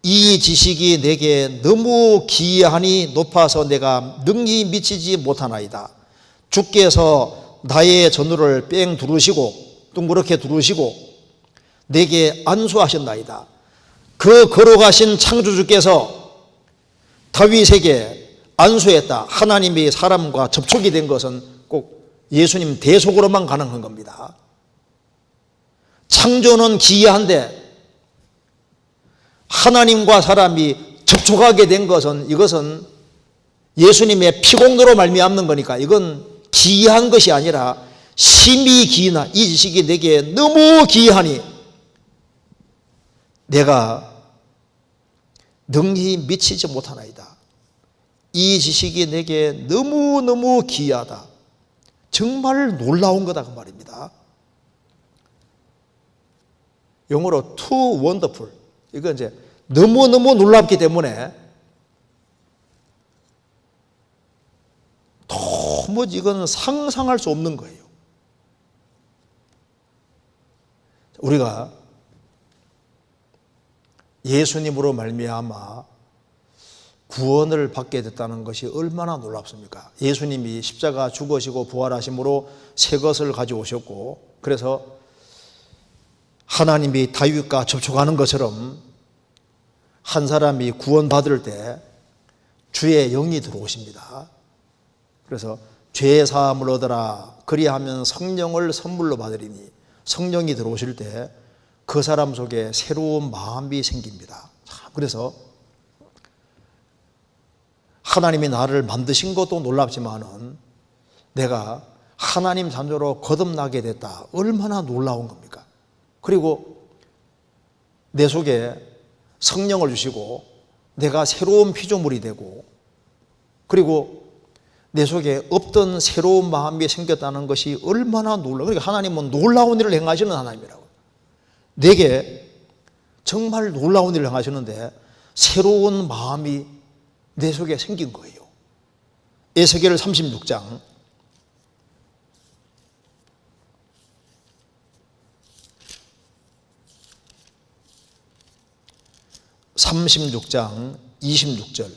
이 지식이 내게 너무 기이하니 높아서 내가 능히 미치지 못하나이다. 주께서 나의 전후를 뺑 두르시고 둥그렇게 두르시고 내게 안수하셨나이다. 그 걸어가신 창조주께서 다윗에게 안수했다. 하나님이 사람과 접촉이 된 것은 꼭 예수님 대속으로만 가능한 겁니다. 창조는 기이한데 하나님과 사람이 접촉하게 된 것은 이것은 예수님의 피공로로 말미암는 거니까 이건 기이한 것이 아니라 심히 기이나 이 지식이 내게 너무 기이하니 내가 능히 미치지 못하나이다. 이 지식이 내게 너무너무 기이하다. 정말 놀라운 거다 그 말입니다. 영어로 too wonderful. 이건 이제 너무너무 놀랍기 때문에 도무지 이건 상상할 수 없는 거예요. 우리가 예수님으로 말미암아 구원을 받게 됐다는 것이 얼마나 놀랍습니까? 예수님이 십자가 죽으시고 부활하심으로 새 것을 가져오셨고 그래서 하나님이 다윗과 접촉하는 것처럼 한 사람이 구원받을 때 주의 영이 들어오십니다. 그래서 죄 사함을 얻으라 그리하면 성령을 선물로 받으리니 성령이 들어오실 때 그 사람 속에 새로운 마음이 생깁니다. 그래서 하나님이 나를 만드신 것도 놀랍지만은 내가 하나님 자녀로 거듭나게 됐다. 얼마나 놀라운 겁니까? 그리고 내 속에 성령을 주시고 내가 새로운 피조물이 되고 그리고 내 속에 없던 새로운 마음이 생겼다는 것이 얼마나 놀라워. 그러니까 하나님은 놀라운 일을 행하시는 하나님이라고. 내게 정말 놀라운 일을 행하시는데 새로운 마음이 내 속에 생긴 거예요. 에스겔 36장 36장 26절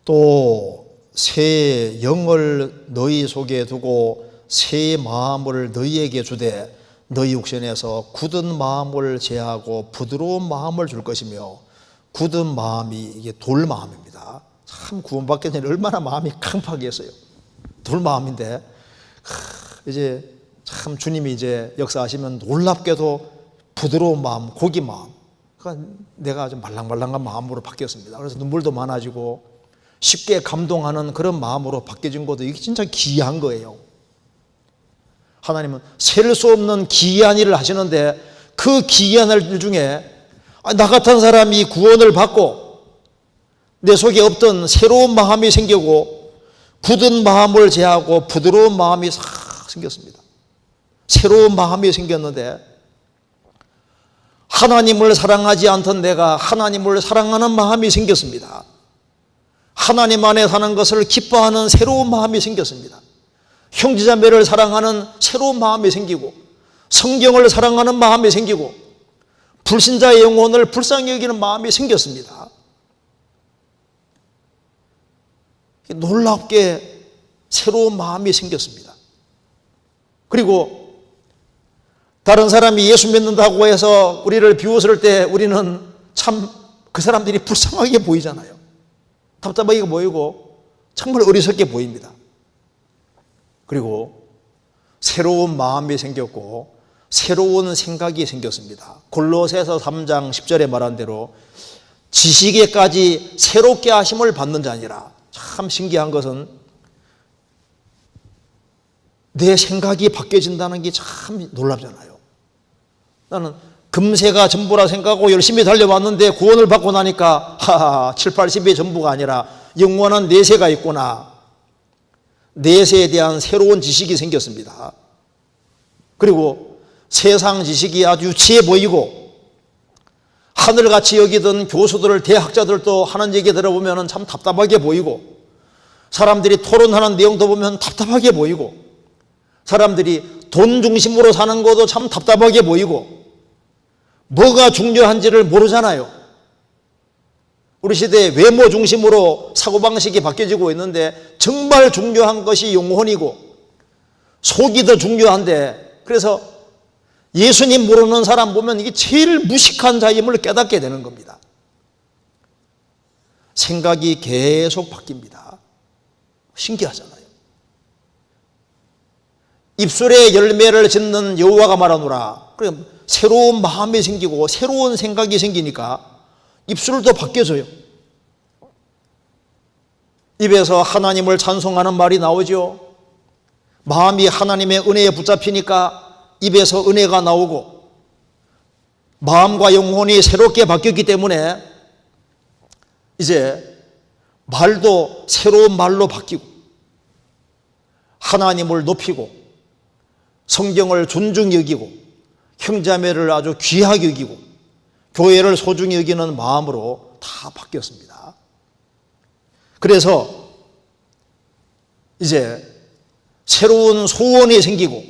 또 새 영을 너희 속에 두고 새 마음을 너희에게 주되 너희 육신에서 굳은 마음을 제하고 부드러운 마음을 줄 것이며 굳은 마음이 이게 돌 마음입니다. 참 구원받기 전에 얼마나 마음이 깜빡이었어요. 돌 마음인데 이제 참 주님이 이제 역사하시면 놀랍게도 부드러운 마음, 고기 마음 내가 아주 말랑말랑한 마음으로 바뀌었습니다. 그래서 눈물도 많아지고 쉽게 감동하는 그런 마음으로 바뀌어진 것도 이게 진짜 기이한 거예요. 하나님은 셀 수 없는 기이한 일을 하시는데 그 기이한 일 중에 나 같은 사람이 구원을 받고 내 속에 없던 새로운 마음이 생기고 굳은 마음을 제하고 부드러운 마음이 싹 생겼습니다. 새로운 마음이 생겼는데 하나님을 사랑하지 않던 내가 하나님을 사랑하는 마음이 생겼습니다. 하나님 안에 사는 것을 기뻐하는 새로운 마음이 생겼습니다. 형제자매를 사랑하는 새로운 마음이 생기고 성경을 사랑하는 마음이 생기고 불신자의 영혼을 불쌍히 여기는 마음이 생겼습니다. 놀랍게 새로운 마음이 생겼습니다. 그리고 다른 사람이 예수 믿는다고 해서 우리를 비웃을 때 우리는 참 그 사람들이 불쌍하게 보이잖아요. 답답하게 보이고 정말 어리석게 보입니다. 그리고 새로운 마음이 생겼고 새로운 생각이 생겼습니다. 골로새서 3장 10절에 말한 대로 지식에까지 새롭게 하심을 받는 자니라. 참 신기한 것은 내 생각이 바뀌어진다는 게 참 놀랍잖아요. 나는 금세가 전부라 생각하고 열심히 달려왔는데 구원을 받고 나니까 7, 80이 전부가 아니라 영원한 내세가 있구나. 내세에 대한 새로운 지식이 생겼습니다. 그리고 세상 지식이 아주 유치해 보이고 하늘같이 여기던 교수들, 대학자들도 하는 얘기 들어보면 참 답답하게 보이고 사람들이 토론하는 내용도 보면 답답하게 보이고 사람들이 돈 중심으로 사는 것도 참 답답하게 보이고 뭐가 중요한지를 모르잖아요. 우리 시대에 외모 중심으로 사고방식이 바뀌어지고 있는데 정말 중요한 것이 영혼이고 속이 더 중요한데 그래서 예수님 모르는 사람 보면 이게 제일 무식한 자임을 깨닫게 되는 겁니다. 생각이 계속 바뀝니다. 신기하잖아요. 입술에 열매를 짓는 여호와가 말하노라. 그럼 새로운 마음이 생기고 새로운 생각이 생기니까 입술도 바뀌어져요. 입에서 하나님을 찬송하는 말이 나오죠. 마음이 하나님의 은혜에 붙잡히니까 입에서 은혜가 나오고 마음과 영혼이 새롭게 바뀌었기 때문에 이제 말도 새로운 말로 바뀌고 하나님을 높이고 성경을 존중히 여기고 형제자매를 아주 귀하게 여기고 교회를 소중히 여기는 마음으로 다 바뀌었습니다. 그래서 이제 새로운 소원이 생기고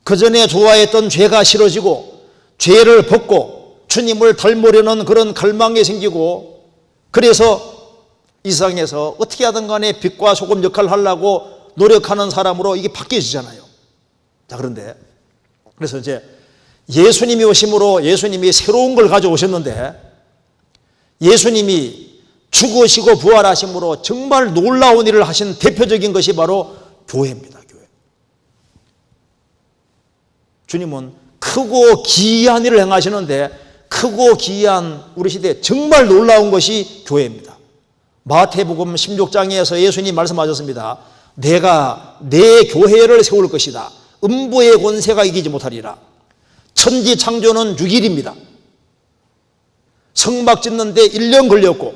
그전에 좋아했던 죄가 싫어지고 죄를 벗고 주님을 닮으려는 그런 갈망이 생기고 그래서 이 세상에서 어떻게 하든 간에 빛과 소금 역할을 하려고 노력하는 사람으로 이게 바뀌어지잖아요. 자, 그런데 그래서 이제 예수님이 오심으로 예수님이 새로운 걸 가져오셨는데 예수님이 죽으시고 부활하심으로 정말 놀라운 일을 하신 대표적인 것이 바로 교회입니다. 교회. 주님은 크고 기이한 일을 행하시는데 크고 기이한 우리 시대에 정말 놀라운 것이 교회입니다. 마태복음 16장에서 예수님이 말씀하셨습니다. 내가 내 교회를 세울 것이다. 음부의 권세가 이기지 못하리라. 천지 창조는 6일입니다. 성막 짓는데 1년 걸렸고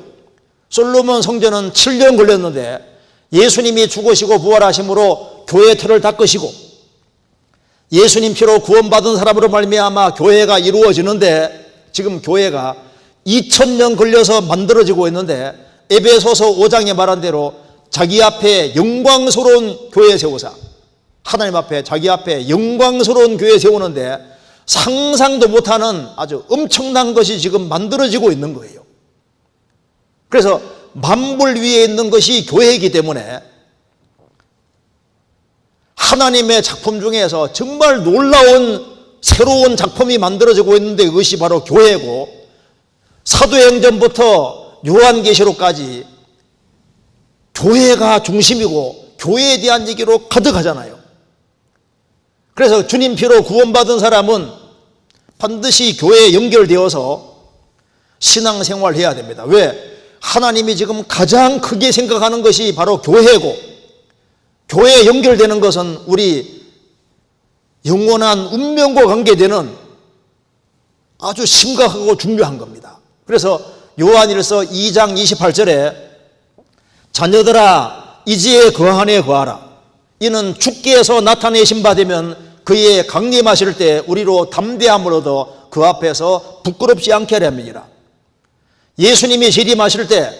솔로몬 성전은 7년 걸렸는데 예수님이 죽으시고 부활하심으로 교회 틀을 닦으시고 예수님 피로 구원받은 사람으로 말미암아 교회가 이루어지는데 지금 교회가 2000년 걸려서 만들어지고 있는데 에베소서 5장에 말한 대로 자기 앞에 영광스러운 교회 세우사 하나님 앞에 자기 앞에 영광스러운 교회 세우는데 상상도 못하는 아주 엄청난 것이 지금 만들어지고 있는 거예요. 그래서 만물 위에 있는 것이 교회이기 때문에 하나님의 작품 중에서 정말 놀라운 새로운 작품이 만들어지고 있는데 그것이 바로 교회고 사도행전부터 요한계시록까지 교회가 중심이고 교회에 대한 얘기로 가득하잖아요. 그래서 주님 피로 구원받은 사람은 반드시 교회에 연결되어서 신앙생활을 해야 됩니다. 왜? 하나님이 지금 가장 크게 생각하는 것이 바로 교회고, 교회에 연결되는 것은 우리 영원한 운명과 관계되는 아주 심각하고 중요한 겁니다. 그래서 요한일서 2장 28절에 자녀들아 이지에 거한 안에 거하라. 이는 주께서 나타내신 바 되면 그의 강림하실 때 우리로 담대함을 얻어 그 앞에서 부끄럽지 않게 하려 함이니라. 예수님이 재림하실 때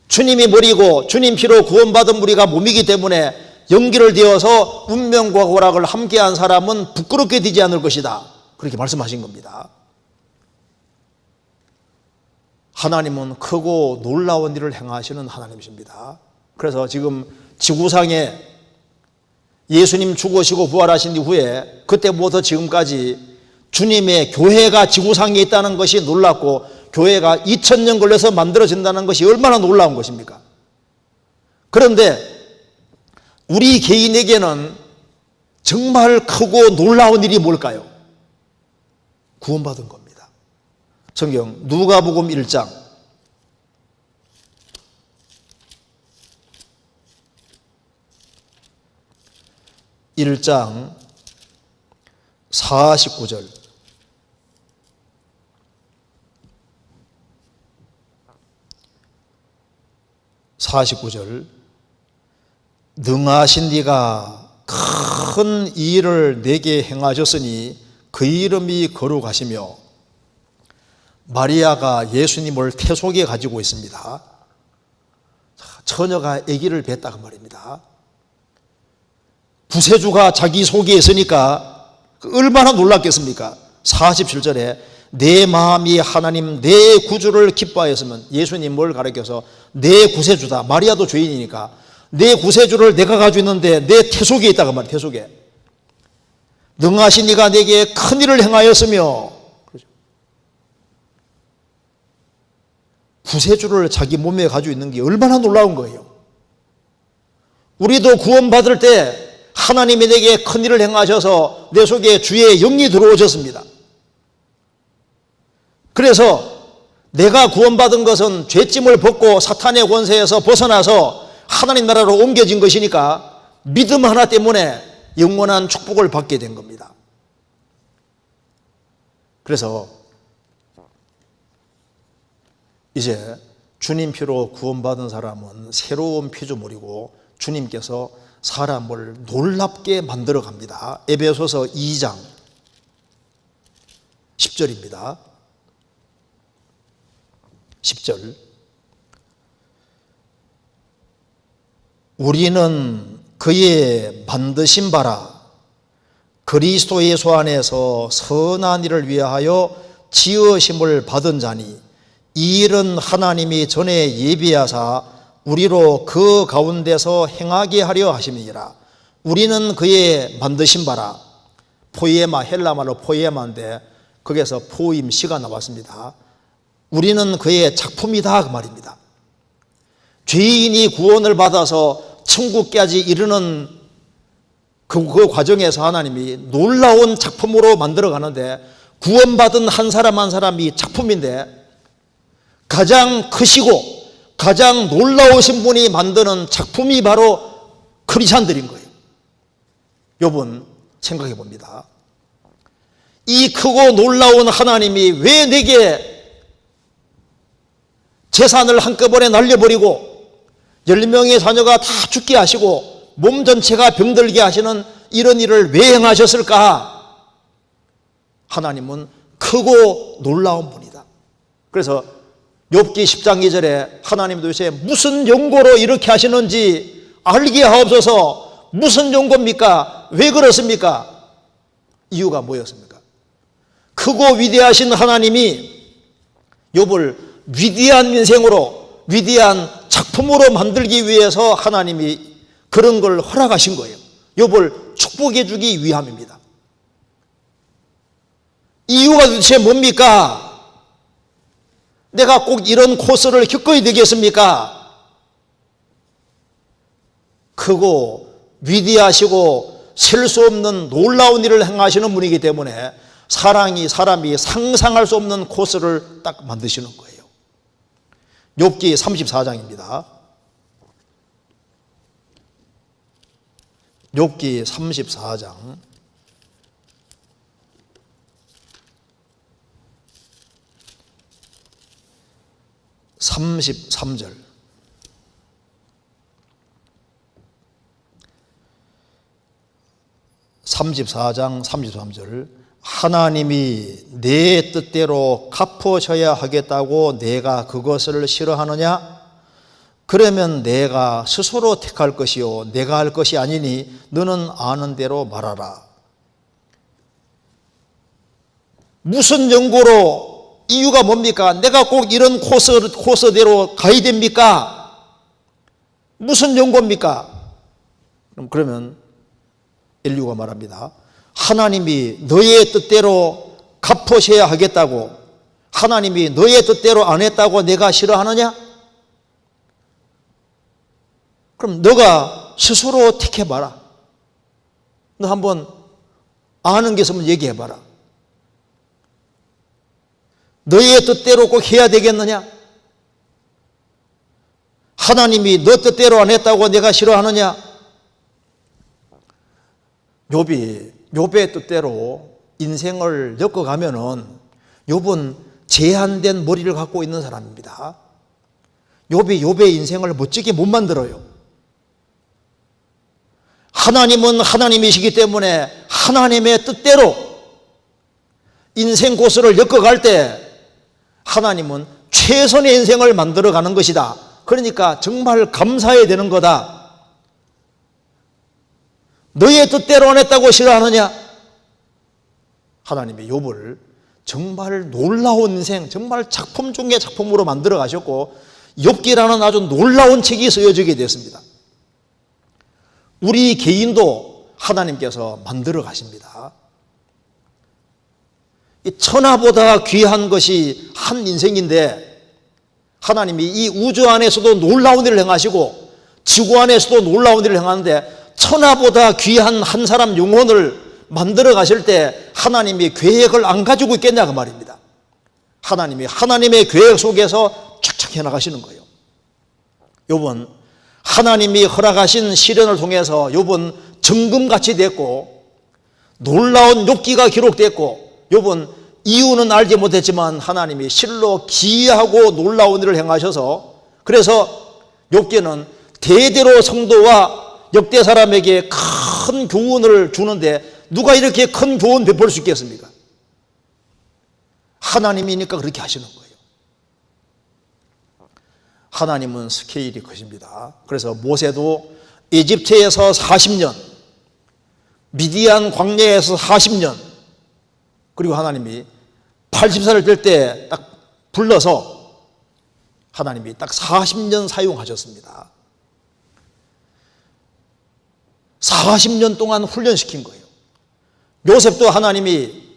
주님이 머리고 주님 피로 구원받은 우리가 몸이기 때문에 연결되어서 운명과 고락을 함께한 사람은 부끄럽게 되지 않을 것이다. 그렇게 말씀하신 겁니다. 하나님은 크고 놀라운 일을 행하시는 하나님이십니다. 그래서 지금 지구상에 예수님 죽으시고 부활하신 이후에 그때부터 지금까지 주님의 교회가 지구상에 있다는 것이 놀랍고, 교회가 2000년 걸려서 만들어진다는 것이 얼마나 놀라운 것입니까? 그런데 우리 개인에게는 정말 크고 놀라운 일이 뭘까요? 구원받은 겁니다. 성경 누가복음 1장 49절. 능하신 이가 큰 일을 내게 행하셨으니 그 이름이 거룩하시며, 마리아가 예수님을 태속에 가지고 있습니다. 처녀가 아기를 뵀다 그 말입니다. 구세주가 자기 속에 있으니까 얼마나 놀랐겠습니까? 47절에 내 마음이 하나님 내 구주를 기뻐하였으면, 예수님 뭘 가르쳐서 내 구세주다. 마리아도 죄인이니까 내 구세주를 내가 가지고 있는데 내 태속에 있다고 말이에요. 태속에. 능하신 이가 내게 큰 일을 행하였으며, 구세주를 자기 몸에 가지고 있는 게 얼마나 놀라운 거예요. 우리도 구원받을 때 하나님이 내게 큰 일을 행하셔서 내 속에 주의 영이 들어오셨습니다. 그래서 내가 구원받은 것은 죄짐을 벗고 사탄의 권세에서 벗어나서 하나님 나라로 옮겨진 것이니까 믿음 하나 때문에 영원한 축복을 받게 된 겁니다. 그래서 이제 주님 피로 구원받은 사람은 새로운 피조물이고 주님께서 사람을 놀랍게 만들어 갑니다. 에베소서 2장 10절입니다. 10절. 우리는 그의 만드신 바라 그리스도 예수 안에서 선한 일을 위하여 지으심을 받은 자니, 이 일은 하나님이 전에 예비하사 우리로 그 가운데서 행하게 하려 하심이니라. 우리는 그의 만드신 바라, 포이에마, 헬라말로 포이에마인데 거기에서 포임시가 나왔습니다. 우리는 그의 작품이다 그 말입니다. 죄인이 구원을 받아서 천국까지 이르는 그 과정에서 하나님이 놀라운 작품으로 만들어 가는데, 구원받은 한 사람 한 사람이 작품인데 가장 크시고 가장 놀라우신 분이 만드는 작품이 바로 크리스찬들인 거예요. 여러분 생각해 봅니다. 이 크고 놀라운 하나님이 왜 내게 재산을 한꺼번에 날려버리고 10명의 자녀가 다 죽게 하시고 몸 전체가 병들게 하시는 이런 일을 왜 행하셨을까? 하나님은 크고 놀라운 분이다. 그래서 욥기 10장 2절에 하나님 도대체 무슨 용고로 이렇게 하시는지 알게 하옵소서. 무슨 용고입니까? 왜 그렇습니까? 이유가 뭐였습니까? 크고 위대하신 하나님이 욥을 위대한 인생으로, 위대한 작품으로 만들기 위해서 하나님이 그런 걸 허락하신 거예요. 욥을 축복해 주기 위함입니다. 이유가 도대체 뭡니까? 내가 꼭 이런 코스를 겪어야 되겠습니까? 크고 위대하시고 셀 수 없는 놀라운 일을 행하시는 분이기 때문에 사랑이 사람이 상상할 수 없는 코스를 딱 만드시는 거예요. 욥기 34장입니다. 욥기 34장 33절. 34장 33절. 하나님이 내 뜻대로 갚으셔야 하겠다고 내가 그것을 싫어하느냐? 그러면 내가 스스로 택할 것이요 내가 할 것이 아니니 너는 아는 대로 말하라. 무슨 연고로, 이유가 뭡니까? 내가 꼭 이런 코스대로 가야 됩니까? 무슨 연고입니까? 그러면 인류가 말합니다. 하나님이 너의 뜻대로 갚으셔야 하겠다고, 하나님이 너의 뜻대로 안 했다고 내가 싫어하느냐? 그럼 너가 스스로 택해봐라. 너 한번 아는 게 있으면 얘기해봐라. 너의 뜻대로 꼭 해야 되겠느냐? 하나님이 너 뜻대로 안 했다고 내가 싫어하느냐? 욥의 뜻대로 인생을 엮어가면은 욥은 제한된 머리를 갖고 있는 사람입니다. 욥의 인생을 멋지게 못 만들어요. 하나님은 하나님이시기 때문에 하나님의 뜻대로 인생 코스를 엮어갈 때 하나님은 최선의 인생을 만들어가는 것이다. 그러니까 정말 감사해야 되는 거다. 너의 뜻대로 안 했다고 싫어하느냐? 하나님이 욥을 정말 놀라운 인생, 정말 작품 중에 작품으로 만들어 가셨고 욥기라는 아주 놀라운 책이 쓰여지게 됐습니다. 우리 개인도 하나님께서 만들어 가십니다. 이 천하보다 귀한 것이 한 인생인데 하나님이 이 우주 안에서도 놀라운 일을 행하시고 지구 안에서도 놀라운 일을 행하는데 천하보다 귀한 한 사람 영혼을 만들어 가실 때 하나님이 계획을 안 가지고 있겠냐 그 말입니다. 하나님이 하나님의 계획 속에서 착착 해나가시는 거예요. 욥은 하나님이 허락하신 시련을 통해서 욥은 정금같이 됐고 놀라운 욥기가 기록됐고 욥은 이유는 알지 못했지만 하나님이 실로 기이하고 놀라운 일을 행하셔서 그래서 욥기는 대대로 성도와 역대 사람에게 큰 교훈을 주는데 누가 이렇게 큰 교훈 베풀 수 있겠습니까? 하나님이니까 그렇게 하시는 거예요. 하나님은 스케일이 크십니다. 그래서 모세도 이집트에서 40년, 미디안 광야에서 40년, 그리고 하나님이 80살을 될 때 딱 불러서 하나님이 딱 40년 사용하셨습니다. 40년 동안 훈련시킨 거예요. 요셉도 하나님이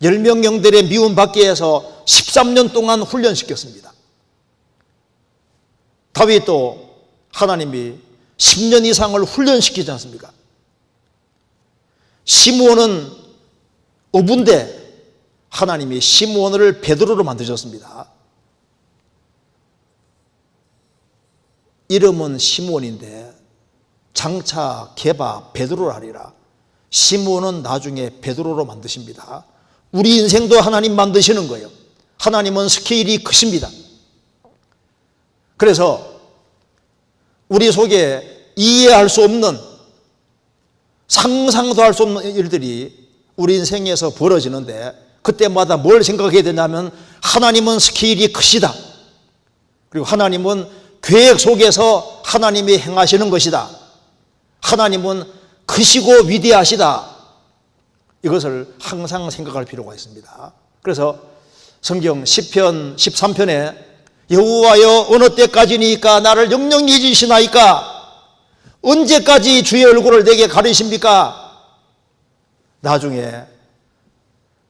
10명령들의 미움 받기 위해서 13년 동안 훈련시켰습니다. 다윗도 하나님이 10년 이상을 훈련시키지 않습니까? 시므온은 어부인데 하나님이 시므온을 베드로로 만드셨습니다. 이름은 시므온인데 장차 게바 베드로라리라. 시므온은 나중에 베드로로 만드십니다. 우리 인생도 하나님 만드시는 거예요. 하나님은 스케일이 크십니다. 그래서 우리 속에 이해할 수 없는, 상상도 할 수 없는 일들이 우리 인생에서 벌어지는데 그때마다 뭘 생각해야 되냐면 하나님은 스케일이 크시다. 그리고 하나님은 계획 속에서 하나님이 행하시는 것이다. 하나님은 크시고 위대하시다. 이것을 항상 생각할 필요가 있습니다. 그래서 성경 시편 13편에 여호와여 어느 때까지니까 나를 영영히 잊으시나이까? 언제까지 주의 얼굴을 내게 가리십니까? 나중에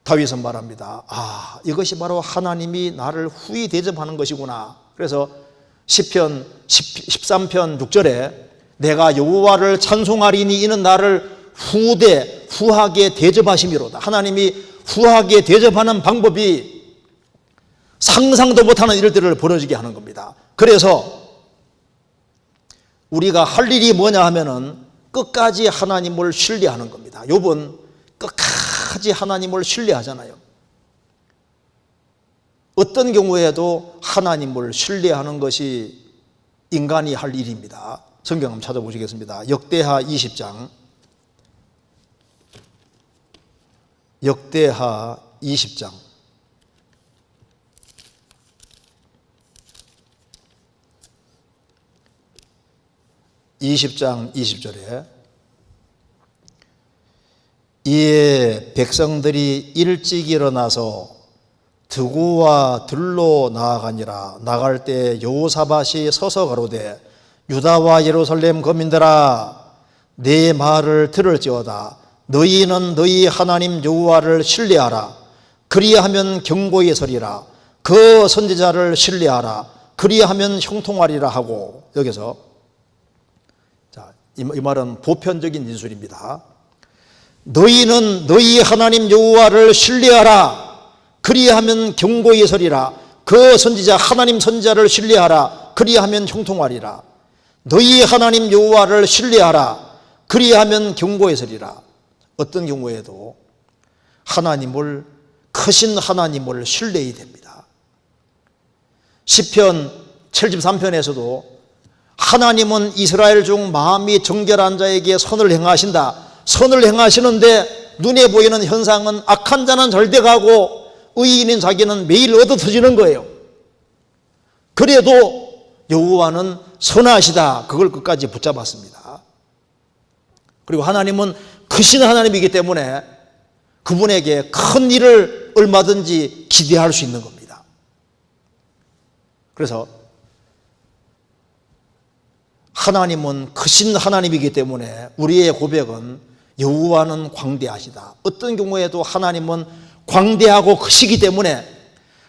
다윗은 말합니다. 아, 이것이 바로 하나님이 나를 후히 대접하는 것이구나. 그래서 시편 13편 6절에 내가 여호와를 찬송하리니 이는 나를 후하게 대접하심이로다. 하나님이 후하게 대접하는 방법이 상상도 못하는 일들을 벌어지게 하는 겁니다. 그래서 우리가 할 일이 뭐냐 하면은 끝까지 하나님을 신뢰하는 겁니다. 욥은 끝까지 하나님을 신뢰하잖아요. 어떤 경우에도 하나님을 신뢰하는 것이 인간이 할 일입니다. 성경 한번 찾아보시겠습니다. 역대하 20장. 역대하 20장. 20장 20절에 이에 백성들이 일찍 일어나서 드고와 들로 나아가니라. 나갈 때 여호사밧이 서서 가로되 유다와 예루살렘 거민들아 내 말을 들을지어다. 너희는 너희 하나님 여호와를 신뢰하라. 그리하면 경고에 서리라. 그 선지자를 신뢰하라. 그리하면 형통하리라 하고, 여기서 이 말은 보편적인 진술입니다. 너희는 너희 하나님 여호와를 신뢰하라. 그리하면 경고에 서리라. 그 선지자 하나님 선지자를 신뢰하라. 그리하면 형통하리라. 너희 하나님 여호와를 신뢰하라. 그리하면 경고에 서리라. 어떤 경우에도 하나님을, 크신 하나님을 신뢰해야 됩니다. 시편 73편에서도 하나님은 이스라엘 중 마음이 정결한 자에게 선을 행하신다. 선을 행하시는데 눈에 보이는 현상은 악한 자는 절대 가고 의인인 자기는 매일 얻어 터지는 거예요. 그래도 여호와는 선하시다. 그걸 끝까지 붙잡았습니다. 그리고 하나님은 크신 하나님이기 때문에 그분에게 큰 일을 얼마든지 기대할 수 있는 겁니다. 그래서 하나님은 크신 하나님이기 때문에 우리의 고백은 여호와는 광대하시다. 어떤 경우에도 하나님은 광대하고 크시기 때문에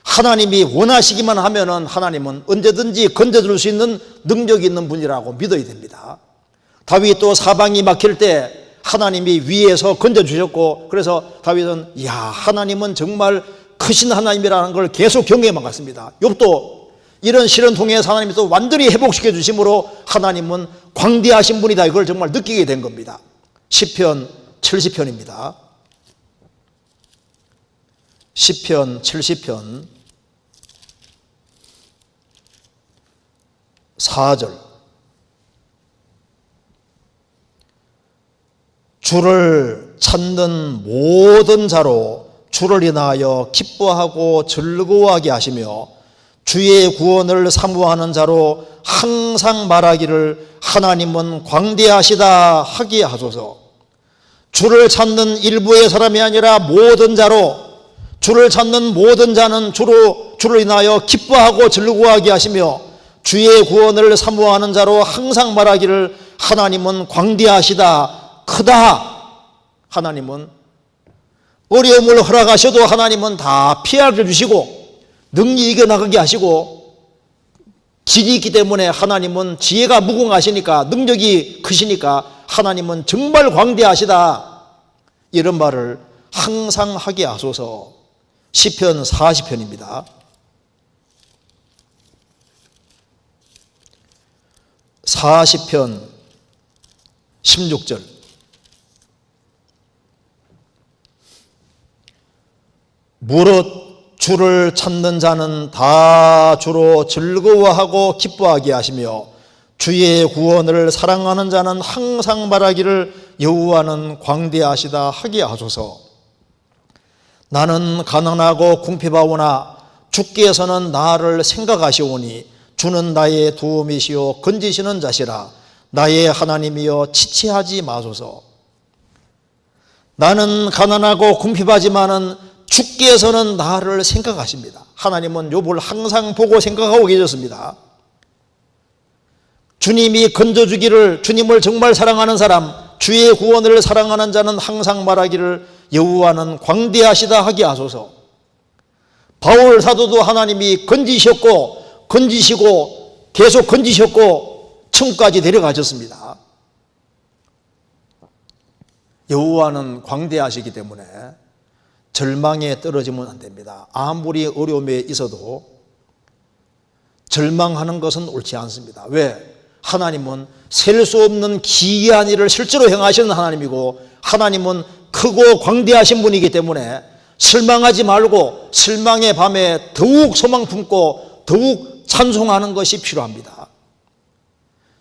하나님이 원하시기만 하면은 하나님은 언제든지 건져줄 수 있는 능력이 있는 분이라고 믿어야 됩니다. 다윗도 사방이 막힐 때 하나님이 위에서 건져주셨고, 그래서 다윗은 야, 하나님은 정말 크신 하나님이라는 걸 계속 경험해 갔습니다. 욥도 이런 시련 통해서 하나님이 또 완전히 회복시켜 주심으로 하나님은 광대하신 분이다, 이걸 정말 느끼게 된 겁니다. 시편 70편입니다. 시편 70편 4절. 주를 찾는 모든 자로 주를 인하여 기뻐하고 즐거워하게 하시며 주의 구원을 사모하는 자로 항상 말하기를 하나님은 광대하시다 하게 하소서. 주를 찾는 일부의 사람이 아니라 모든 자로, 주를 찾는 모든 자는 주를 인하여 기뻐하고 즐거워하게 하시며 주의 구원을 사모하는 자로 항상 말하기를 하나님은 광대하시다, 크다. 하나님은 어려움을 허락하셔도 하나님은 다 피하게 주시고 능히 이겨나가게 하시고, 길이 있기 때문에 하나님은 지혜가 무궁하시니까, 능력이 크시니까 하나님은 정말 광대하시다, 이런 말을 항상 하게 하소서. 시편 40편입니다. 40편 16절. 무릇 주를 찾는 자는 다 주로 즐거워하고 기뻐하게 하시며 주의 구원을 사랑하는 자는 항상 말하기를 여호와는 광대하시다 하게 하소서. 나는 가난하고 궁핍하오나 주께서는 나를 생각하시오니 주는 나의 도움이시요 건지시는 자시라. 나의 하나님이여 지체하지 마소서. 나는 가난하고 궁핍하지만은 주께서는 나를 생각하십니다. 하나님은 욥을 항상 보고 생각하고 계셨습니다. 주님이 건져주기를, 주님을 정말 사랑하는 사람, 주의 구원을 사랑하는 자는 항상 말하기를 여호와는 광대하시다 하게 하소서. 바울 사도도 하나님이 건지시고 계속 건지셨고 천국까지 데려가셨습니다. 여호와는 광대하시기 때문에 절망에 떨어지면 안 됩니다. 아무리 어려움에 있어도 절망하는 것은 옳지 않습니다. 왜? 하나님은 셀 수 없는 기이한 일을 실제로 행하시는 하나님이고, 하나님은 크고 광대하신 분이기 때문에 실망하지 말고 실망의 밤에 더욱 소망 품고 더욱 찬송하는 것이 필요합니다.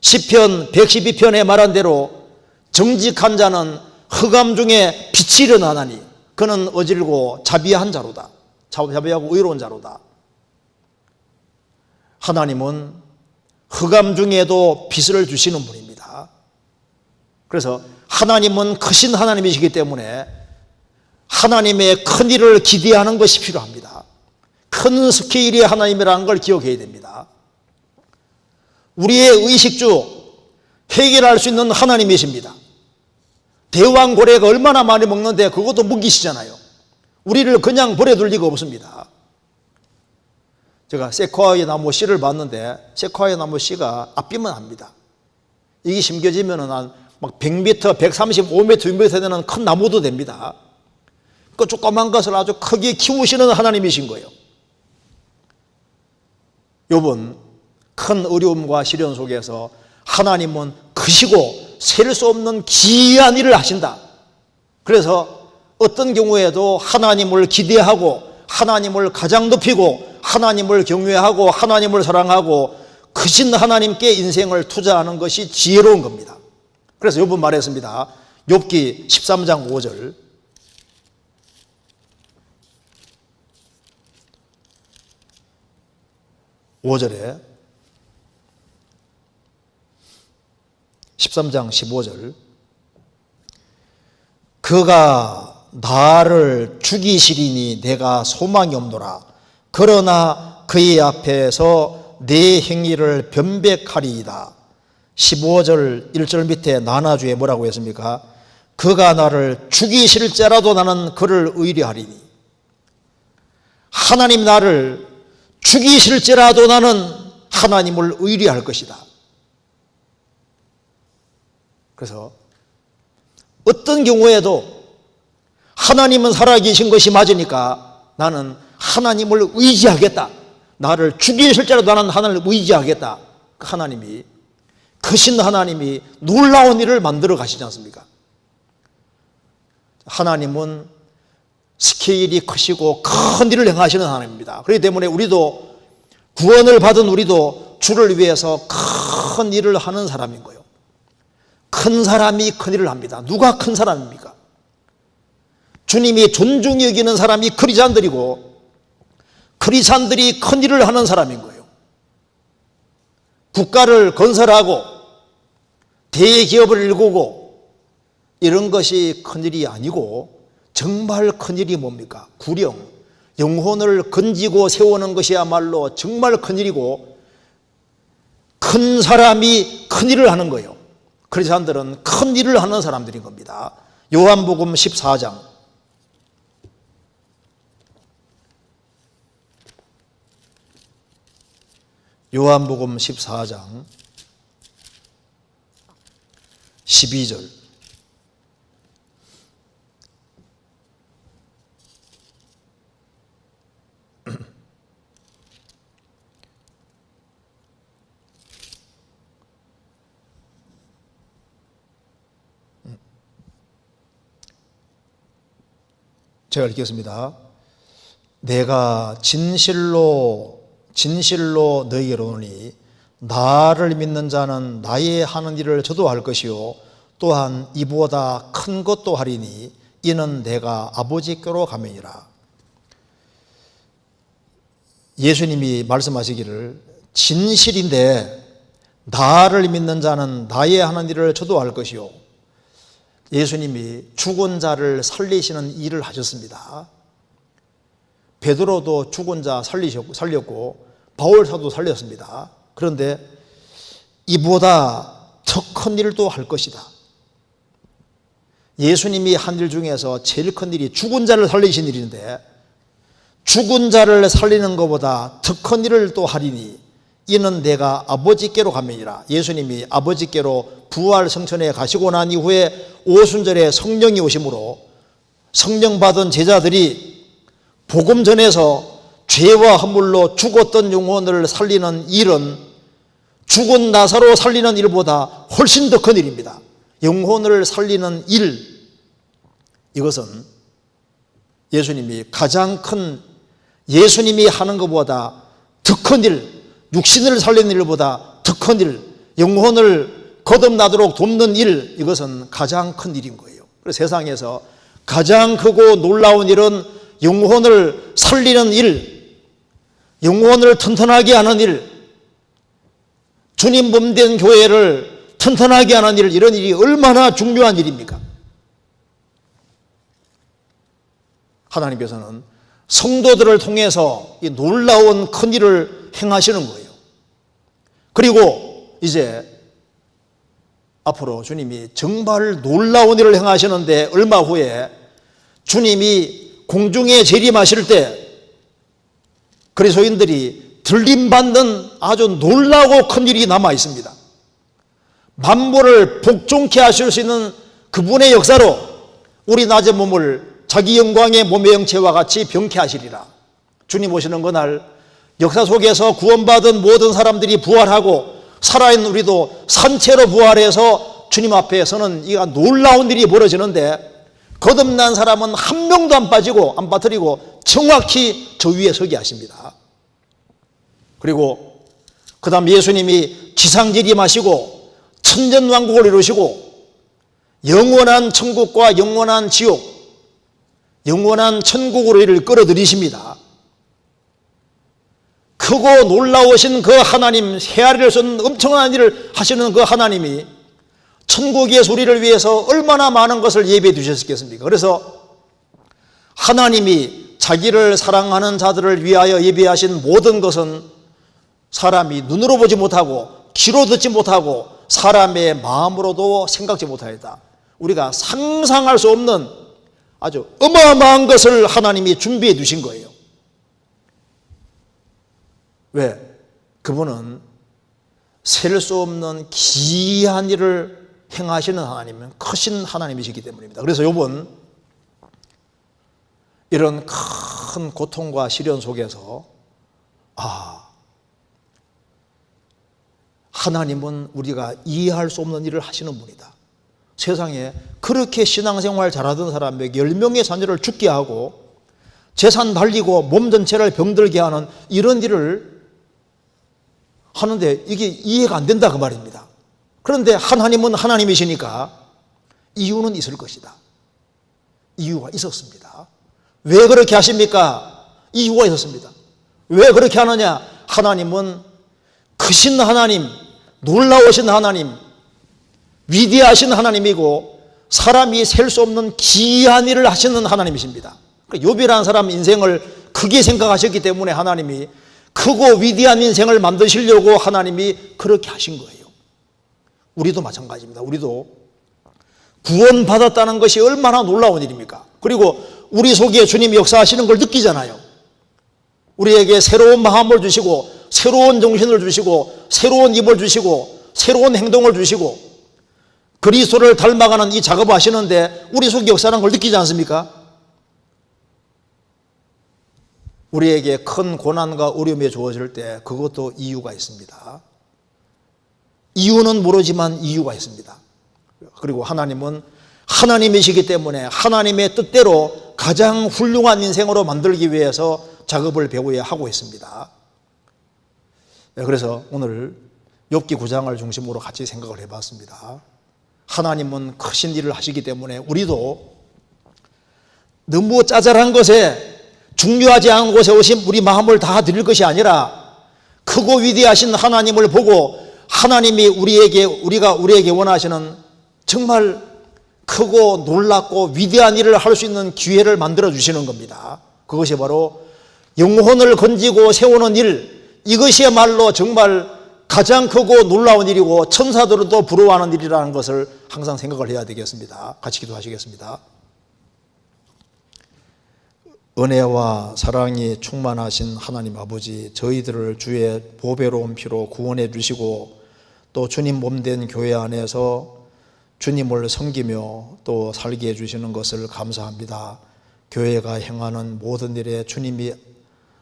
시편 112편에 말한 대로 정직한 자는 흑암 중에 빛이 일어나나니 그는 어질고 자비한 자로다. 자비하고 의로운 자로다. 하나님은 흑암 중에도 빛을 주시는 분입니다. 그래서 하나님은 크신 하나님이시기 때문에 하나님의 큰 일을 기대하는 것이 필요합니다. 큰 스케일의 하나님이라는 걸 기억해야 됩니다. 우리의 의식주 해결할 수 있는 하나님이십니다. 대왕고래가 얼마나 많이 먹는데 그것도 먹이시잖아요. 우리를 그냥 버려둘 리가 없습니다. 제가 세코이아 나무 씨를 봤는데 세코이아 나무 씨가 앞비만 합니다. 이게 심겨지면 한 막 100m, 135m, 2m 되는 큰 나무도 됩니다. 그 조그만 것을 아주 크게 키우시는 하나님이신 거예요. 욥은 큰 어려움과 시련 속에서 하나님은 크시고 셀 수 없는 기이한 일을 하신다. 그래서 어떤 경우에도 하나님을 기대하고 하나님을 가장 높이고 하나님을 경외하고 하나님을 사랑하고 크신 하나님께 인생을 투자하는 것이 지혜로운 겁니다. 그래서 욥은 말했습니다. 욥기 13장 5절. 5절에 13장 15절. 그가 나를 죽이시리니 내가 소망이 없노라. 그러나 그의 앞에서 내 행위를 변백하리이다. 15절 1절 밑에 나나주에 뭐라고 했습니까? 그가 나를 죽이실지라도 나는 그를 의뢰하리니. 하나님 나를 죽이실지라도 나는 하나님을 의뢰할 것이다. 그래서 어떤 경우에도 하나님은 살아계신 것이 맞으니까 나는 하나님을 의지하겠다. 나를 죽이실지라도 나는 하나님을 의지하겠다. 하나님이, 크신 하나님이 놀라운 일을 만들어 가시지 않습니까? 하나님은 스케일이 크시고 큰 일을 행하시는 하나님입니다. 그렇기 때문에 우리도 구원을 받은 우리도 주를 위해서 큰 일을 하는 사람인 거예요. 큰 사람이 큰 일을 합니다. 누가 큰 사람입니까? 주님이 존중히 여기는 사람이 크리스찬들이고 크리스찬들이 큰 일을 하는 사람인 거예요. 국가를 건설하고 대기업을 일구고 이런 것이 큰일이 아니고 정말 큰일이 뭡니까? 구령, 영혼을 건지고 세우는 것이야말로 정말 큰일이고 큰 사람이 큰일을 하는 거예요. 크리스찬들은 큰일을 하는 사람들인 겁니다. 요한복음 14장 요한복음 14장 12절. 제가 읽겠습니다. 내가 진실로 너희에게 이르노니 나를 믿는 자는 나의 하는 일을 저도 할 것이요 또한 이보다 큰 것도 하리니 이는 내가 아버지께로 가매니라. 예수님이 말씀하시기를 진실인데 나를 믿는 자는 나의 하는 일을 저도 할 것이요. 예수님이 죽은 자를 살리시는 일을 하셨습니다. 베드로도 죽은 자 살렸고 바울사도 살렸습니다. 그런데 이보다 더 큰 일도 할 것이다. 예수님이 한 일 중에서 제일 큰 일이 죽은 자를 살리신 일인데 죽은 자를 살리는 것보다 더 큰 일을 또 하리니 이는 내가 아버지께로 가매니라. 예수님이 아버지께로 부활 성천에 가시고 난 이후에 오순절에 성령이 오심으로 성령 받은 제자들이 복음 전에서 죄와 허물로 죽었던 영혼을 살리는 일은 죽은 나사로 살리는 일보다 훨씬 더 큰 일입니다. 영혼을 살리는 일, 이것은 예수님이 가장 큰, 예수님이 하는 것보다 더 큰 일, 육신을 살리는 일보다 더 큰 일, 영혼을 거듭나도록 돕는 일, 이것은 가장 큰 일인 거예요. 그래서 세상에서 가장 크고 놀라운 일은 영혼을 살리는 일, 영혼을 튼튼하게 하는 일, 주님 몸된 교회를 튼튼하게 하는 일, 이런 일이 얼마나 중요한 일입니까? 하나님께서는 성도들을 통해서 이 놀라운 큰 일을 행하시는 거예요. 그리고 이제 앞으로 주님이 정말 놀라운 일을 행하시는데, 얼마 후에 주님이 공중에 재림하실 때 그리스도인들이 들림받는 아주 놀라고 큰 일이 남아 있습니다. 만물을 복종케 하실 수 있는 그분의 역사로 우리 낮은 몸을 자기 영광의 몸의 형체와 같이 병케 하시리라. 주님 오시는 그날 역사 속에서 구원받은 모든 사람들이 부활하고 살아있는 우리도 산채로 부활해서 주님 앞에 서는 이 놀라운 일이 벌어지는데, 거듭난 사람은 한 명도 안 빠지고 안 빠뜨리고 정확히 저 위에 서게 하십니다. 그리고 그 다음 예수님이 지상재림하시고 천년왕국을 이루시고 영원한 천국과 영원한 지옥, 영원한 천국으로 이를 끌어들이십니다. 크고 놀라우신 그 하나님, 헤아릴 수 없는 엄청난 일을 하시는 그 하나님이 천국의 소리를 위해서 얼마나 많은 것을 예비해 두셨겠습니까? 그래서 하나님이 자기를 사랑하는 자들을 위하여 예비하신 모든 것은 사람이 눈으로 보지 못하고 귀로 듣지 못하고 사람의 마음으로도 생각지 못하였다. 우리가 상상할 수 없는 아주 어마어마한 것을 하나님이 준비해 두신 거예요. 왜? 그분은 셀 수 없는 기이한 일을 행하시는 하나님은 크신 하나님이시기 때문입니다. 그래서 요번 이런 큰 고통과 시련 속에서 하나님은 우리가 이해할 수 없는 일을 하시는 분이다. 세상에 그렇게 신앙생활 잘하던 사람에게 10명의 자녀를 죽게 하고 재산 날리고 몸 전체를 병들게 하는 이런 일을 하는데 이게 이해가 안 된다 그 말입니다. 그런데 하나님은 하나님이시니까 이유는 있을 것이다. 이유가 있었습니다. 왜 그렇게 하십니까? 이유가 있었습니다. 왜 그렇게 하느냐? 하나님은 크신 하나님, 놀라우신 하나님, 위대하신 하나님이고 사람이 셀 수 없는 기이한 일을 하시는 하나님이십니다. 욥이라는 사람 인생을 크게 생각하셨기 때문에 하나님이 크고 위대한 인생을 만드시려고 하나님이 그렇게 하신 거예요. 우리도 마찬가지입니다. 우리도 구원받았다는 것이 얼마나 놀라운 일입니까? 그리고 우리 속에 주님이 역사하시는 걸 느끼잖아요. 우리에게 새로운 마음을 주시고 새로운 정신을 주시고 새로운 입을 주시고 새로운 행동을 주시고 그리스도를 닮아가는 이 작업을 하시는데 우리 속에 역사하는 걸 느끼지 않습니까? 우리에게 큰 고난과 어려움이 주어질 때 그것도 이유가 있습니다. 이유는 모르지만 이유가 있습니다. 그리고 하나님은 하나님이시기 때문에 하나님의 뜻대로 가장 훌륭한 인생으로 만들기 위해서 작업을 배우야 하고 있습니다. 그래서 오늘 욥기 9장을 중심으로 같이 생각을 해봤습니다. 하나님은 크신 일을 하시기 때문에 우리도 너무 짜잘한 것에 중요하지 않은 곳에 오신 우리 마음을 다 드릴 것이 아니라 크고 위대하신 하나님을 보고 하나님이 우리에게 원하시는 정말 크고 놀랍고 위대한 일을 할 수 있는 기회를 만들어 주시는 겁니다. 그것이 바로 영혼을 건지고 세우는 일, 이것이야말로 정말 가장 크고 놀라운 일이고 천사들도 부러워하는 일이라는 것을 항상 생각을 해야 되겠습니다. 같이 기도하시겠습니다. 은혜와 사랑이 충만하신 하나님 아버지, 저희들을 주의 보배로운 피로 구원해 주시고 또 주님 몸된 교회 안에서 주님을 섬기며 또 살게 해주시는 것을 감사합니다. 교회가 행하는 모든 일에 주님이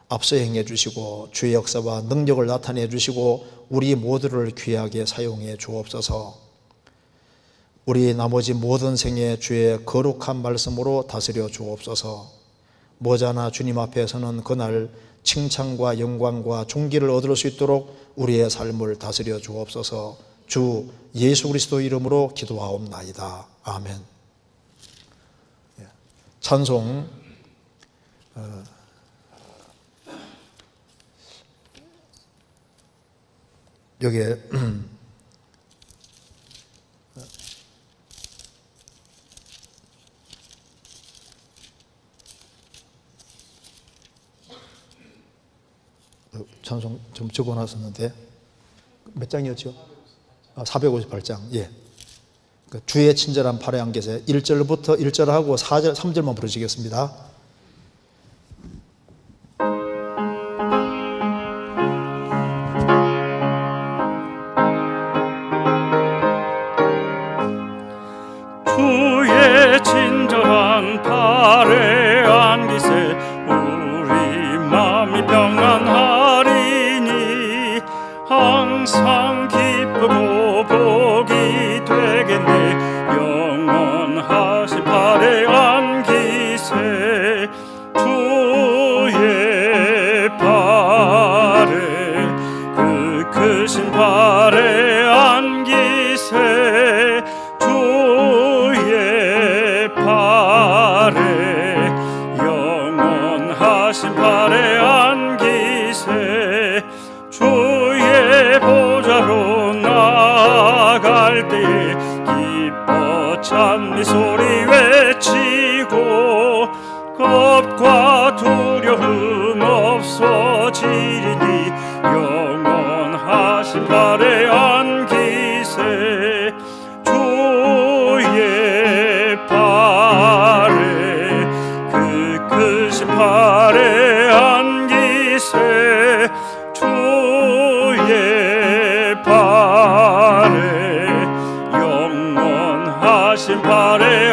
앞서 행해 주시고 주의 역사와 능력을 나타내 주시고 우리 모두를 귀하게 사용해 주옵소서. 우리 나머지 모든 생에 주의 거룩한 말씀으로 다스려 주옵소서. 머지않아 주님 앞에서는 그날 칭찬과 영광과 존귀를 얻을 수 있도록 우리의 삶을 다스려 주옵소서. 주 예수 그리스도 이름으로 기도하옵나이다. 아멘. 찬송 여기에 찬송 좀 적어놨었는데 몇 장이었죠? 458장. 예. 주의 친절한 팔의 안개세 1절부터 1절하고 4절, 3절만 부르시겠습니다. 주의 친절한 팔의 안기세 우리 마음이 평안하리니 항상 기쁘고 복이 되겠네. 영원하신 팔의 안기세 주의 팔에 그 크신 팔의 안기세 주의 팔에 영원하신 팔의 안기세 주의 보좌로 나아갈 때에 기뻐 찬미 소리 외치고 겁과 두려움 없어지리니 영원하신 팔의 안기세 주의 팔에 그 크신 팔의 안기세 주의 팔에 영원하신 팔의